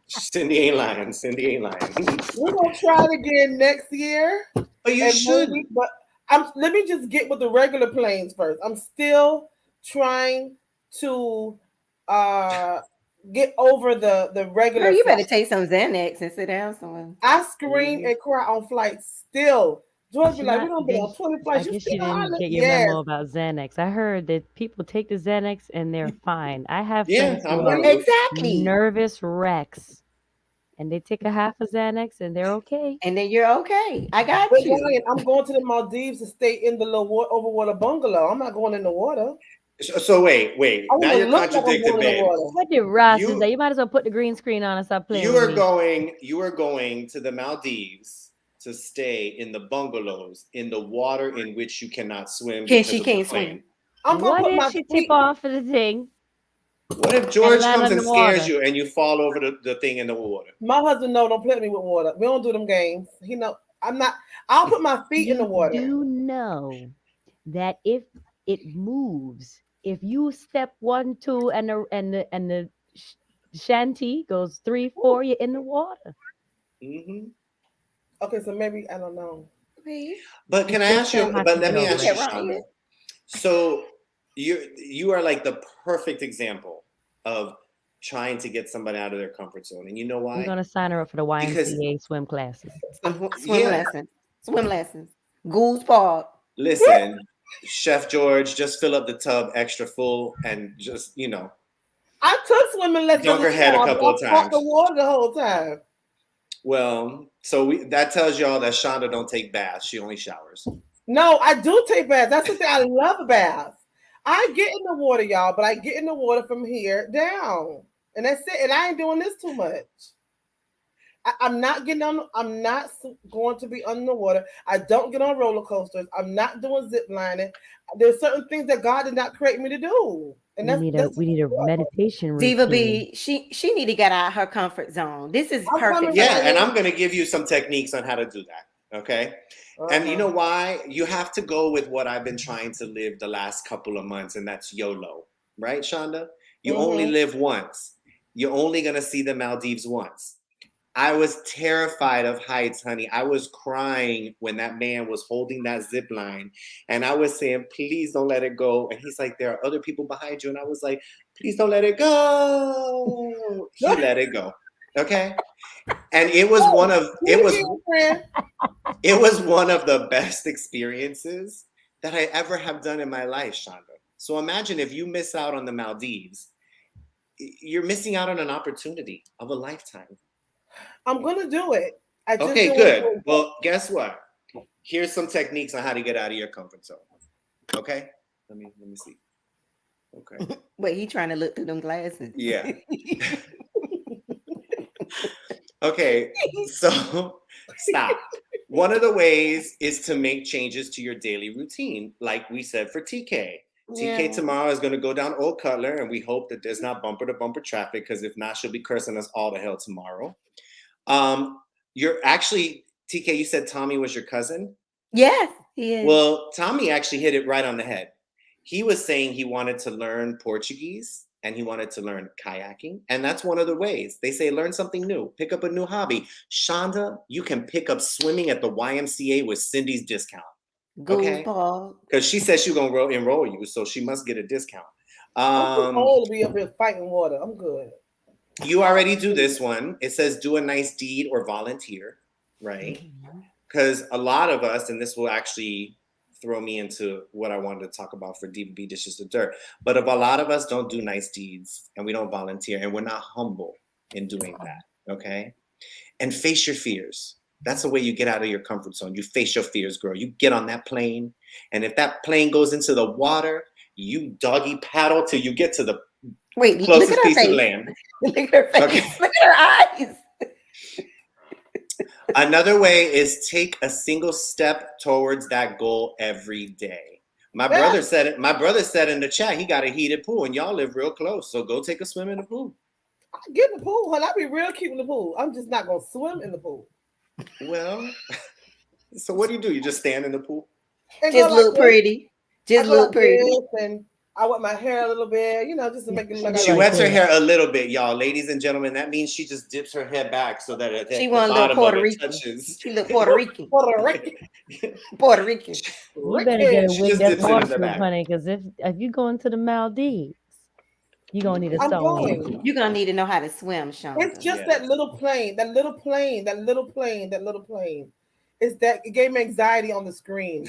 Speaker 3: Cindy ain't lying. Cindy ain't lying.
Speaker 2: We're gonna try it again next year,
Speaker 3: But you
Speaker 2: and
Speaker 3: should.
Speaker 2: maybe. But let me just get with the regular planes first. I'm still trying to uh get over the
Speaker 1: Girl,
Speaker 2: regular
Speaker 1: you better
Speaker 2: flight.
Speaker 1: take some Xanax and sit down somewhere.
Speaker 2: I scream
Speaker 3: Mhm.
Speaker 2: and cry on flights still. George be
Speaker 4: She
Speaker 2: like, we
Speaker 4: not.
Speaker 2: don't be
Speaker 4: Then
Speaker 2: on 20
Speaker 4: I
Speaker 2: flights. You
Speaker 4: guess
Speaker 2: still
Speaker 4: you didn't
Speaker 2: holler?
Speaker 4: get your
Speaker 2: Yes.
Speaker 4: memo about Xanax. I heard that people take the Xanax and they're fine. I have
Speaker 3: Yeah,
Speaker 4: friends
Speaker 3: I'm
Speaker 4: who
Speaker 3: one
Speaker 4: are
Speaker 3: of them.
Speaker 1: Exactly.
Speaker 4: nervous wrecks, and they take a half of Xanax and they're okay.
Speaker 1: And then you're okay. I got
Speaker 2: But
Speaker 1: you.
Speaker 2: Ryan, I'm going to the Maldives to stay in the little overwater bungalow. I'm not going in the water.
Speaker 3: So wait.
Speaker 2: I
Speaker 3: Now
Speaker 2: want to
Speaker 3: you're
Speaker 2: look like I'm
Speaker 3: contradicting,
Speaker 2: going in the
Speaker 3: babe.
Speaker 2: water.
Speaker 4: What did Ross is
Speaker 3: You
Speaker 4: that? You might as well put the green screen on and stop playing
Speaker 3: you
Speaker 4: with
Speaker 3: are
Speaker 4: me.
Speaker 3: going to the Maldives to stay in the bungalows in the water in which you cannot swim
Speaker 1: She
Speaker 3: because of the
Speaker 1: can't swim.
Speaker 3: plane.
Speaker 2: I'm gonna
Speaker 4: What
Speaker 2: put
Speaker 4: if
Speaker 2: my
Speaker 4: she tip
Speaker 2: feet.
Speaker 4: off of the thing
Speaker 3: What if
Speaker 4: and
Speaker 3: George
Speaker 4: land
Speaker 3: comes
Speaker 4: on
Speaker 3: and
Speaker 4: the
Speaker 3: scares
Speaker 4: water?
Speaker 3: you and you fall over the thing in the water?
Speaker 2: My husband don't play with me with water. We don't do them games. He know I'm not. I'll put my feet in the
Speaker 4: You
Speaker 2: water.
Speaker 4: do know that if it moves, if you step 1, 2, and the shanty goes 3, 4, you're in the water.
Speaker 3: Hmm.
Speaker 2: Okay, so maybe I don't know.
Speaker 1: See?
Speaker 3: But
Speaker 4: You
Speaker 3: can I
Speaker 4: still
Speaker 3: ask you?
Speaker 4: have
Speaker 3: But
Speaker 4: to
Speaker 3: let me
Speaker 4: go,
Speaker 3: ask
Speaker 4: but
Speaker 3: you,
Speaker 1: Yeah, Ryan.
Speaker 3: Shonda. So you are like the perfect example of trying to get somebody out of their comfort zone, and you know
Speaker 4: we're
Speaker 3: why?
Speaker 4: gonna sign her up for the
Speaker 3: Because
Speaker 4: YMCA swim classes.
Speaker 1: Swim
Speaker 3: yeah,
Speaker 1: lessons. Swim lessons. Goose Park.
Speaker 3: listen, Chef George, just fill up the tub extra full and just
Speaker 2: I took swimming lessons as
Speaker 3: dunk
Speaker 2: a
Speaker 3: her head a
Speaker 2: child, but
Speaker 3: couple
Speaker 2: I
Speaker 3: of
Speaker 2: fought the
Speaker 3: times.
Speaker 2: water the whole time.
Speaker 3: Well, so that tells y'all that Shonda don't take baths; she only showers.
Speaker 2: No, I do take baths. That's the thing. I love baths. I get in the water, y'all, but I get in the water from here down, and that's it. And I ain't doing this too much. I'm not getting on. I'm not going to be under the water. I don't get on roller coasters. I'm not doing zip lining. There's certain things that God did not create me to do, and
Speaker 4: We need a
Speaker 2: that's.
Speaker 4: we need a meditation
Speaker 1: Diva
Speaker 4: routine.
Speaker 1: B, she need to get out of her comfort zone. This is
Speaker 2: I'm
Speaker 1: perfect
Speaker 2: coming,
Speaker 1: for
Speaker 3: Yeah,
Speaker 1: her.
Speaker 3: and
Speaker 2: Ryan.
Speaker 3: I'm gonna give you some techniques on how to do that. Okay. And you
Speaker 2: Uh-uh.
Speaker 3: know why? You have to go with what I've been trying to live the last couple of months, and that's YOLO. Right, Shonda? You only
Speaker 2: Mm-hmm.
Speaker 3: live once. You're only going to see the Maldives once. I was terrified of heights, honey. I was crying when that man was holding that zip line. And I was saying, please don't let it go. And he's like, there are other people behind you. And I was like, please don't let it go. He let it go. Okay. And it was
Speaker 2: Oh,
Speaker 3: one of
Speaker 2: do it again, friend.
Speaker 3: it was one of the best experiences that I ever have done in my life, Shonda. So imagine if you miss out on the Maldives, you're missing out on an opportunity of a lifetime.
Speaker 2: I'm gonna do it. I just
Speaker 3: Okay,
Speaker 2: don't want to
Speaker 3: good.
Speaker 2: do it.
Speaker 3: Well, guess what? Here's some techniques on how to get out of your comfort zone. Okay? Let me see. Okay.
Speaker 1: Wait, he trying to look through them glasses.
Speaker 3: Yeah. Okay. So stop. One of the ways is to make changes to your daily routine, like we said for TK. TK
Speaker 1: Yeah.
Speaker 3: tomorrow is going to go down Old Cutler, and we hope that there's not bumper to bumper traffic, because if not, she'll be cursing us all to hell tomorrow. You're actually, TK, you said Tommy was your cousin?
Speaker 1: Yes, he is.
Speaker 3: Well, Tommy actually hit it right on the head. He was saying he wanted to learn Portuguese and he wanted to learn kayaking. And that's one of the ways. They say learn something new, pick up a new hobby. Shonda, you can pick up swimming at the YMCA with Cindy's discount.
Speaker 1: Goose
Speaker 3: Okay?
Speaker 1: Park.
Speaker 3: Because she said she's going to enroll you, so she must get a discount.
Speaker 2: I'm too old to be up here fighting water. I'm good.
Speaker 3: You already do this one. It says do a nice deed or volunteer, right? Because a lot of us, and this will actually throw me into what I wanted to talk about for Diva B Dishes of Dirt, but if a lot of us don't do nice deeds and we don't volunteer and we're not humble in doing that, okay? And face your fears. That's the way you get out of your comfort zone. You face your fears, girl. You get on that plane, and if that plane goes into the water, you doggy paddle till you get to the
Speaker 1: Wait, look
Speaker 3: closest
Speaker 1: at her
Speaker 3: piece of
Speaker 1: face.
Speaker 3: land.
Speaker 1: Look at her face.
Speaker 3: Okay.
Speaker 1: Look at her eyes.
Speaker 3: Another way is take a single step towards that goal every day. My
Speaker 2: Yeah.
Speaker 3: brother said it. My brother said in the chat he got a heated pool, and y'all live real close, so go take a swim in the pool.
Speaker 2: I get in the pool, honey. I be real cute in the pool. I'm just not gonna swim in the pool.
Speaker 3: Well, so what do? You just stand in the pool?
Speaker 2: And
Speaker 1: Just
Speaker 2: go like
Speaker 1: look
Speaker 2: this.
Speaker 1: pretty.
Speaker 2: I
Speaker 1: Just
Speaker 2: go
Speaker 1: look
Speaker 2: like
Speaker 1: pretty.
Speaker 2: this, and I wet my hair a little bit, just to make it look like
Speaker 3: She
Speaker 4: like
Speaker 3: wets her
Speaker 4: this.
Speaker 3: hair a little bit, y'all, ladies and gentlemen. That means she just dips her head back so that
Speaker 1: She
Speaker 3: the
Speaker 1: want a little
Speaker 3: bottom of
Speaker 1: Puerto
Speaker 3: it
Speaker 1: Rican.
Speaker 3: touches.
Speaker 1: She look Puerto Rican.
Speaker 2: Puerto Rican.
Speaker 1: Puerto Rican.
Speaker 4: You better get a
Speaker 3: She
Speaker 4: wig
Speaker 3: just
Speaker 4: that's
Speaker 3: dips it in the
Speaker 4: waterproof,
Speaker 3: back.
Speaker 4: honey, because if you go into the Maldives, You're gonna need a
Speaker 2: I'm
Speaker 4: submarine.
Speaker 2: going.
Speaker 1: You're gonna need to know how to swim,
Speaker 2: It's
Speaker 1: Shonda.
Speaker 2: just
Speaker 3: Yes.
Speaker 2: that little plane, that little plane, that little plane, that little plane. It's that it gave me anxiety on the screen.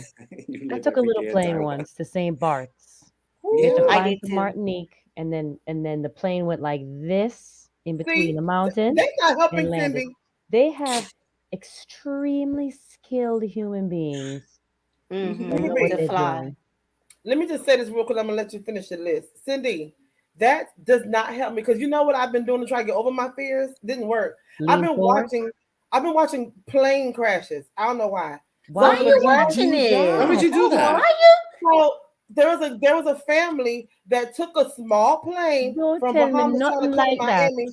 Speaker 3: You
Speaker 4: I
Speaker 3: live
Speaker 4: took a
Speaker 3: every
Speaker 4: little
Speaker 3: day in
Speaker 4: plane
Speaker 3: Thailand.
Speaker 4: once to St. Bart's. We had to
Speaker 2: Ooh.
Speaker 1: I
Speaker 4: fly
Speaker 1: did
Speaker 4: into
Speaker 1: too.
Speaker 4: Martinique, and then the plane went like this in between
Speaker 2: See,
Speaker 4: the mountains
Speaker 2: they not
Speaker 4: and
Speaker 2: helping
Speaker 4: landed.
Speaker 2: Cindy.
Speaker 4: They have extremely skilled human beings that
Speaker 2: Diva
Speaker 1: Mm-hmm.
Speaker 4: know what
Speaker 1: To
Speaker 2: B.
Speaker 4: they're
Speaker 1: fly.
Speaker 4: doing.
Speaker 2: Let me just say this real quick. I'm gonna let you finish the list. Cindy, that does not help me because you know what I've been doing to try to get over my fears? Didn't work. I've
Speaker 4: Lean
Speaker 2: been
Speaker 4: forward.
Speaker 2: watching I've been watching plane crashes. I don't know why.
Speaker 1: Why
Speaker 4: Why
Speaker 2: So
Speaker 1: are
Speaker 2: for
Speaker 1: you
Speaker 4: would you
Speaker 2: example,
Speaker 1: watching
Speaker 4: do
Speaker 3: Why would
Speaker 1: it?
Speaker 4: that?
Speaker 3: you do
Speaker 2: uh-huh.
Speaker 3: that?
Speaker 1: Why you?
Speaker 2: So there was a family that took a small plane
Speaker 4: Don't
Speaker 2: from
Speaker 4: tell me
Speaker 2: Bahamas trying to
Speaker 4: nothing
Speaker 2: come to
Speaker 4: like that.
Speaker 2: Miami,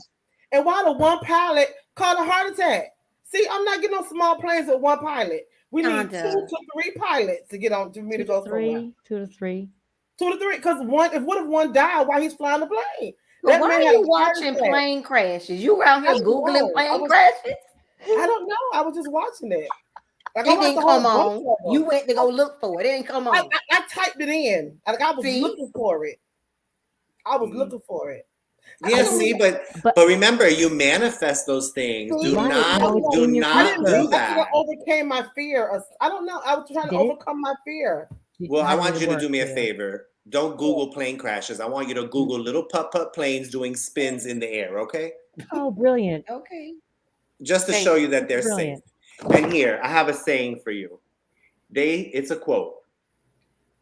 Speaker 2: and while the one pilot caught a heart attack. See, I'm not getting on small planes with one pilot. We need two
Speaker 1: Shonda.
Speaker 2: to three pilots to get on to me to go somewhere.
Speaker 4: 2 to 3.
Speaker 2: 2 to 3, because one if what if one died while he's flying the plane?
Speaker 1: But
Speaker 2: That
Speaker 1: why
Speaker 2: man
Speaker 1: are
Speaker 2: had a
Speaker 1: you
Speaker 2: heart
Speaker 1: watching
Speaker 2: attack.
Speaker 1: plane crashes? You were out
Speaker 2: I
Speaker 1: here
Speaker 2: don't
Speaker 1: Googling
Speaker 2: know.
Speaker 1: plane crashes?
Speaker 2: I don't know. I was just watching it. Like I
Speaker 1: It
Speaker 2: watched
Speaker 1: didn't
Speaker 2: a whole
Speaker 1: come
Speaker 2: bunch
Speaker 1: on.
Speaker 2: of
Speaker 1: You
Speaker 2: them.
Speaker 1: went to go look for it. It didn't come
Speaker 2: I,
Speaker 1: on.
Speaker 2: I, I typed it in. Like I was
Speaker 1: See?
Speaker 2: looking for it. I was
Speaker 3: Mm.
Speaker 2: looking for it. I
Speaker 3: Yeah,
Speaker 2: don't
Speaker 3: see,
Speaker 2: know.
Speaker 4: But
Speaker 3: but remember, you manifest those things.
Speaker 2: See,
Speaker 4: right now it's
Speaker 3: Do
Speaker 4: in your
Speaker 2: I
Speaker 3: not
Speaker 2: didn't do
Speaker 3: do
Speaker 2: it. I
Speaker 4: future.
Speaker 2: think I
Speaker 3: that.
Speaker 2: overcame my fear. I don't know. I was trying to
Speaker 4: Did it?
Speaker 2: overcome my fear.
Speaker 3: Well, I
Speaker 4: How did
Speaker 3: want
Speaker 4: it
Speaker 3: you to
Speaker 4: work
Speaker 3: do me a
Speaker 4: for you?
Speaker 3: favor. Don't
Speaker 2: Yeah.
Speaker 3: Google plane crashes. I want you to Google little putt planes doing spins in the air, okay?
Speaker 4: Oh, brilliant.
Speaker 1: Okay.
Speaker 3: Just to
Speaker 1: Thank
Speaker 3: show
Speaker 1: you.
Speaker 3: you that they're safe.
Speaker 4: Brilliant.
Speaker 3: And here, I have a saying for you. It's a quote.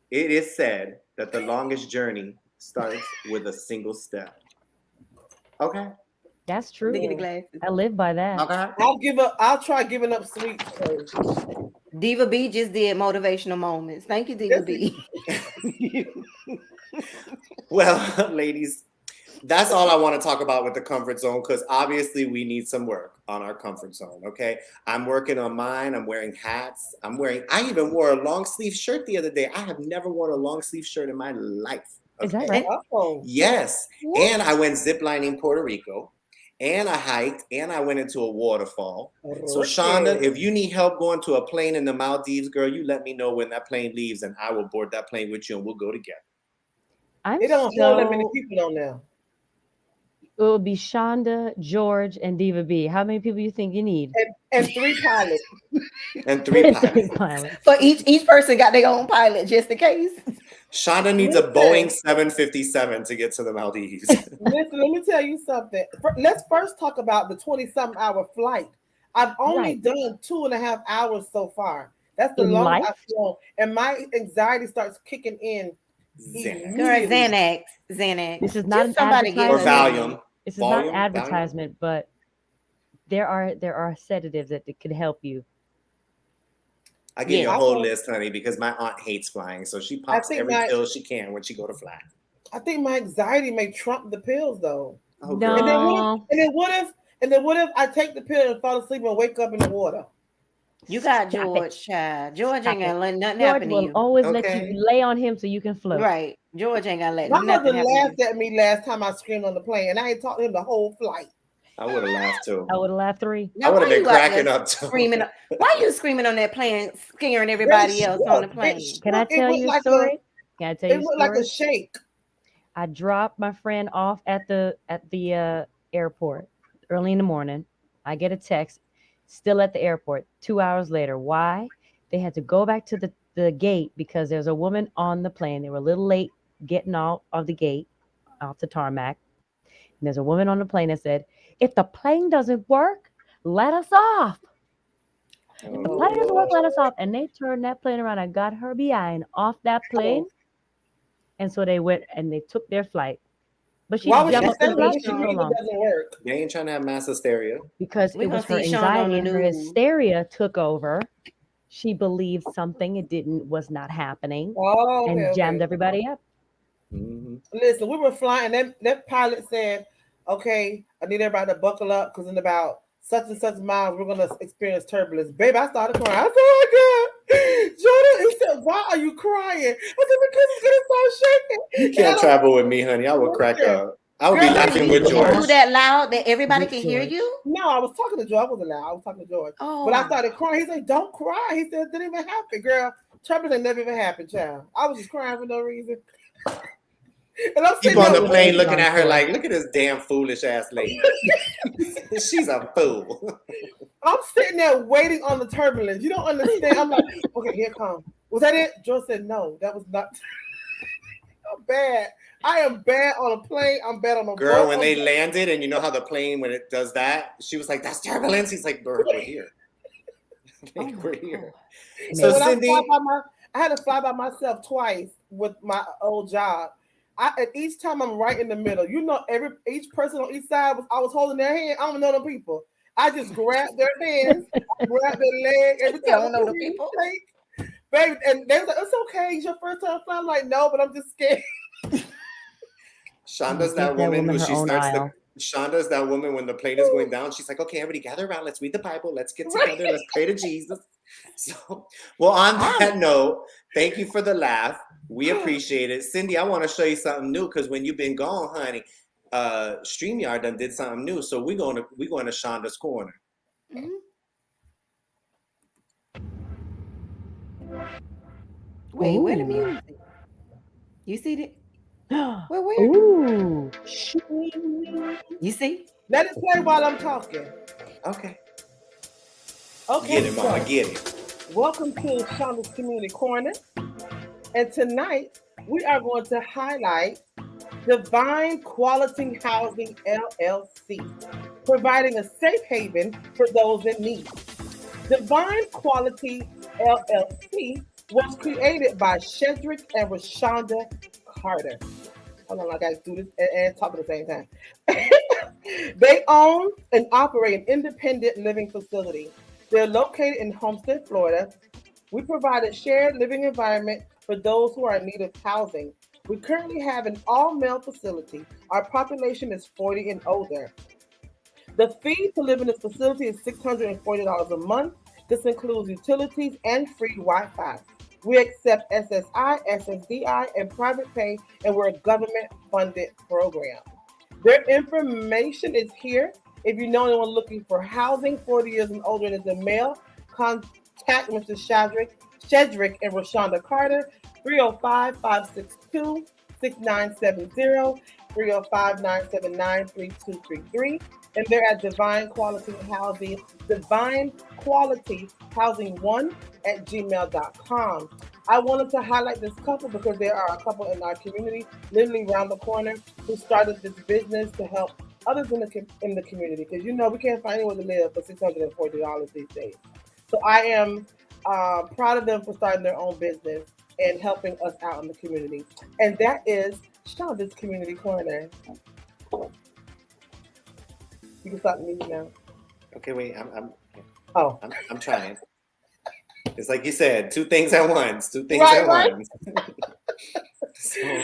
Speaker 3: It is said that the longest journey starts with a single step. Okay?
Speaker 4: That's
Speaker 1: Look at
Speaker 4: true.
Speaker 1: the
Speaker 2: Yeah.
Speaker 1: glasses.
Speaker 4: I live by that.
Speaker 3: Okay.
Speaker 2: I'll give up. I'll try giving up sweets.
Speaker 1: Diva B just did motivational moments. Thank you, Diva
Speaker 2: This is
Speaker 1: B.
Speaker 3: Well, ladies, that's all I want to talk about with the comfort zone because obviously we need some work on our comfort zone. Okay. I'm working on mine. I'm wearing hats. I even wore a long sleeve shirt the other day. I have never worn a long sleeve shirt in my life.
Speaker 4: Is that
Speaker 3: Okay.
Speaker 4: right?
Speaker 2: oh.
Speaker 3: Yes.
Speaker 1: What?
Speaker 3: And I went ziplining Puerto Rico and I hiked and I went into a waterfall. So, Shonda,
Speaker 2: Okay.
Speaker 3: if you need help going to a plane in the Maldives, girl, you let me know when that plane leaves and I will board that plane with you and we'll go together.
Speaker 4: I'm
Speaker 2: It don't hold that many
Speaker 4: so.
Speaker 2: people on there.
Speaker 4: It will be Shonda, George, and Diva B. How many people you think you need?
Speaker 2: And three pilots.
Speaker 3: And 3
Speaker 4: Three
Speaker 3: pilots.
Speaker 4: pilots.
Speaker 1: So each person got their own pilot just in case.
Speaker 3: Shonda needs a Boeing 757 to get to the Maldives.
Speaker 2: Listen, let me tell you something. Let's first talk about the 20-something hour flight. I've only
Speaker 4: Right.
Speaker 2: done 2.5 hours so far. That's the
Speaker 4: In
Speaker 2: longest
Speaker 4: life?
Speaker 2: I've flown. And my anxiety starts kicking in
Speaker 3: Xanax.
Speaker 1: Girl,
Speaker 2: immediately.
Speaker 1: Xanax.
Speaker 4: This is not
Speaker 1: Just
Speaker 4: an
Speaker 1: somebody get
Speaker 3: Or
Speaker 1: us
Speaker 4: advertisement.
Speaker 1: in.
Speaker 3: Valium.
Speaker 4: This is not
Speaker 3: Valium?
Speaker 4: advertisement, but there are sedatives that could help you.
Speaker 3: I give you a
Speaker 1: Yes.
Speaker 3: whole list, honey, because my aunt hates flying. So she
Speaker 2: I
Speaker 3: pops
Speaker 2: think
Speaker 3: every
Speaker 2: my
Speaker 3: pill she can when she go to fly.
Speaker 2: I think my anxiety may trump the pills though.
Speaker 3: Oh,
Speaker 2: And
Speaker 3: girl.
Speaker 2: then what if
Speaker 4: No.
Speaker 2: and then what if I take the pill and fall asleep and wake up in the water?
Speaker 1: You got
Speaker 4: Stop it.
Speaker 1: George, child. George
Speaker 4: Stop
Speaker 1: ain't
Speaker 4: it.
Speaker 1: gonna let nothing
Speaker 4: George
Speaker 1: happen to
Speaker 4: will
Speaker 1: you.
Speaker 4: always let you
Speaker 3: Okay.
Speaker 4: lay on him so you can float.
Speaker 1: Right. George ain't gonna let
Speaker 2: My
Speaker 1: nothing
Speaker 2: husband
Speaker 1: happen to you.
Speaker 2: laughed at me last time I screamed on the plane, and I ain't talked to him the whole flight.
Speaker 3: I would have laughed too.
Speaker 4: I would have laughed 3.
Speaker 3: I
Speaker 1: Now
Speaker 3: would
Speaker 1: why
Speaker 3: have been
Speaker 1: you out there
Speaker 3: cracking up too.
Speaker 1: screaming? Why you screaming on that plane, scaring
Speaker 2: They
Speaker 1: everybody else on the
Speaker 2: shook. It
Speaker 1: plane?
Speaker 4: Can I
Speaker 2: shook. It
Speaker 4: tell
Speaker 2: went
Speaker 4: you a
Speaker 2: like
Speaker 4: story? Can I tell you
Speaker 2: it
Speaker 4: a
Speaker 2: went like
Speaker 4: story?
Speaker 2: a shake.
Speaker 4: I dropped my friend off at the airport early in the morning. I get a text, still at the airport. 2 hours later. Why? They had to go back to the gate because there's a woman on the plane. They were a little late getting out of the gate, off the tarmac. And there's a woman on the plane that said, "If the plane doesn't work, let us off. If the
Speaker 3: Oh,
Speaker 4: plane doesn't work,
Speaker 3: Lord.
Speaker 4: let us off." And they turned that plane around. I got her behind off that plane. And so they went and they took their flight. But she
Speaker 2: Why
Speaker 4: didn't
Speaker 2: would
Speaker 4: jump
Speaker 2: she
Speaker 4: up
Speaker 1: That's
Speaker 2: say
Speaker 4: in the
Speaker 1: gonna be
Speaker 2: that
Speaker 4: lobby
Speaker 2: when she
Speaker 4: for so
Speaker 1: shown.
Speaker 2: means it
Speaker 4: long
Speaker 2: doesn't work?
Speaker 3: They ain't trying to have mass hysteria.
Speaker 4: because
Speaker 1: We're
Speaker 4: it
Speaker 1: gonna
Speaker 4: was her
Speaker 1: see Shonda on
Speaker 4: anxiety
Speaker 1: the
Speaker 4: and her
Speaker 1: news.
Speaker 4: hysteria took over. She believed something it didn't was not happening
Speaker 2: Oh, okay,
Speaker 4: and jammed
Speaker 2: okay.
Speaker 4: everybody up.
Speaker 3: Hmm.
Speaker 2: Listen, we were flying. That pilot said, "Okay, I need everybody to buckle up because in about such and such miles we're gonna experience turbulence." Baby, I started crying. I said, "Oh my God, Jordan!" He said, "Why are you crying?" I said, "Because it's gonna start
Speaker 3: You
Speaker 2: shaking." And I
Speaker 3: can't
Speaker 2: don't
Speaker 3: travel with me, honey. I would crack
Speaker 2: listen,
Speaker 3: up. I would be
Speaker 2: girl.
Speaker 1: Wait,
Speaker 3: laughing
Speaker 1: you
Speaker 3: with
Speaker 1: you
Speaker 3: George.
Speaker 1: do
Speaker 4: Not
Speaker 1: that loud that everybody
Speaker 4: with
Speaker 1: can hear
Speaker 4: George.
Speaker 1: you?
Speaker 2: No, I was talking to George. I wasn't loud. I was talking to George. But I
Speaker 1: Oh,
Speaker 2: started crying. He said, "Don't cry." He said, "It didn't even happen, girl. Turbulence never even happened, child." I was just crying for no reason. And I'm
Speaker 3: People
Speaker 2: sitting
Speaker 3: on
Speaker 2: there
Speaker 3: the plane
Speaker 2: waiting.
Speaker 4: Vacation
Speaker 3: looking
Speaker 4: on
Speaker 3: at her
Speaker 4: tour.
Speaker 3: like, look at this damn foolish ass lady. She's a fool.
Speaker 2: I'm sitting there waiting on the turbulence. You don't understand. I'm like, okay, here it comes. Was that it? Joe said, no, that was not. I'm bad. I am bad on a plane. I'm bad on a
Speaker 3: Girl,
Speaker 2: boat.
Speaker 3: when
Speaker 2: I'm
Speaker 3: they
Speaker 2: bad.
Speaker 3: landed, and you know how the plane, when it does that, she was like, that's turbulence. He's like, we're here.
Speaker 1: Oh
Speaker 3: Like,
Speaker 1: my
Speaker 3: we're here.
Speaker 1: God.
Speaker 3: So
Speaker 2: So when I
Speaker 4: Amazing.
Speaker 2: fly
Speaker 3: Cindy,
Speaker 2: by I had to fly by myself twice with my old job. And each time I'm right in the middle. You know, each person on each side I was holding their hand. I don't know them people. I just grabbed their hands, I grabbed their leg every
Speaker 1: You
Speaker 2: time.
Speaker 1: don't
Speaker 2: What
Speaker 1: know
Speaker 2: you
Speaker 1: the
Speaker 2: mean,
Speaker 1: people.
Speaker 2: shake, baby? And they was like, "It's okay. It's your first time flying." I'm like, no, but I'm just scared.
Speaker 4: I'm gonna
Speaker 3: Shonda's
Speaker 4: give
Speaker 3: that
Speaker 4: that
Speaker 3: woman
Speaker 4: woman
Speaker 3: who
Speaker 4: her
Speaker 3: she
Speaker 4: own
Speaker 3: starts the
Speaker 4: aisle.
Speaker 3: Shonda's that woman when the plane is going down. She's like, okay, everybody gather around. Let's read the Bible. Let's get
Speaker 2: Right?
Speaker 3: together. Let's pray to Jesus. So, well, on
Speaker 1: I'm
Speaker 3: that note, thank you for the laugh. We appreciate it. Cindy, I want to show you something new because when you've been gone, honey, StreamYard done did something new. So we're going to Shonda's corner.
Speaker 1: mhm. Wait a
Speaker 4: Ooh.
Speaker 1: minute. You see it? Where?
Speaker 4: Ooh.
Speaker 1: You see?
Speaker 2: Let it play while I'm talking.
Speaker 3: Okay. Get
Speaker 2: Okay,
Speaker 3: it, mama.
Speaker 2: so
Speaker 3: Get it.
Speaker 2: welcome to Shonda's Community Corner. And tonight we are going to highlight Divine Quality Housing LLC, providing a safe haven for those in need. Divine Quality LLC was created by Shedrick and Rashonda Carter. Hold on, I gotta do this and talk at the same time. They own and operate an independent living facility. They're located in Homestead, Florida. We provide a shared living environment for those who are in need of housing. We currently have an all male facility. Our population is 40 and older. The fee to live in this facility is $640 a month. This includes utilities and free Wi Fi. We accept SSI, SSDI, and private pay, and we're a government funded program. Their information is here. If you know anyone looking for housing, 40 years and older, and is a male, contact Mr. Shedrick and Rashonda Carter, 305 562 6970, 305 979 3233. And they're at Divine Quality Housing 1 at gmail.com. I wanted to highlight this couple because there are a couple in our community, literally around the corner, who started this business to help others in the community. Because you know we can't find anywhere to live for $640 these days. So I am proud of them for starting their own business and helping us out in the community. And that is Shonda's Community Corner. You can start the music now.
Speaker 3: Okay, wait. I'm
Speaker 2: Oh,
Speaker 3: I'm I'm trying. It's like you said, two things at once. Two things
Speaker 2: right,
Speaker 3: at
Speaker 2: right.
Speaker 3: once. So,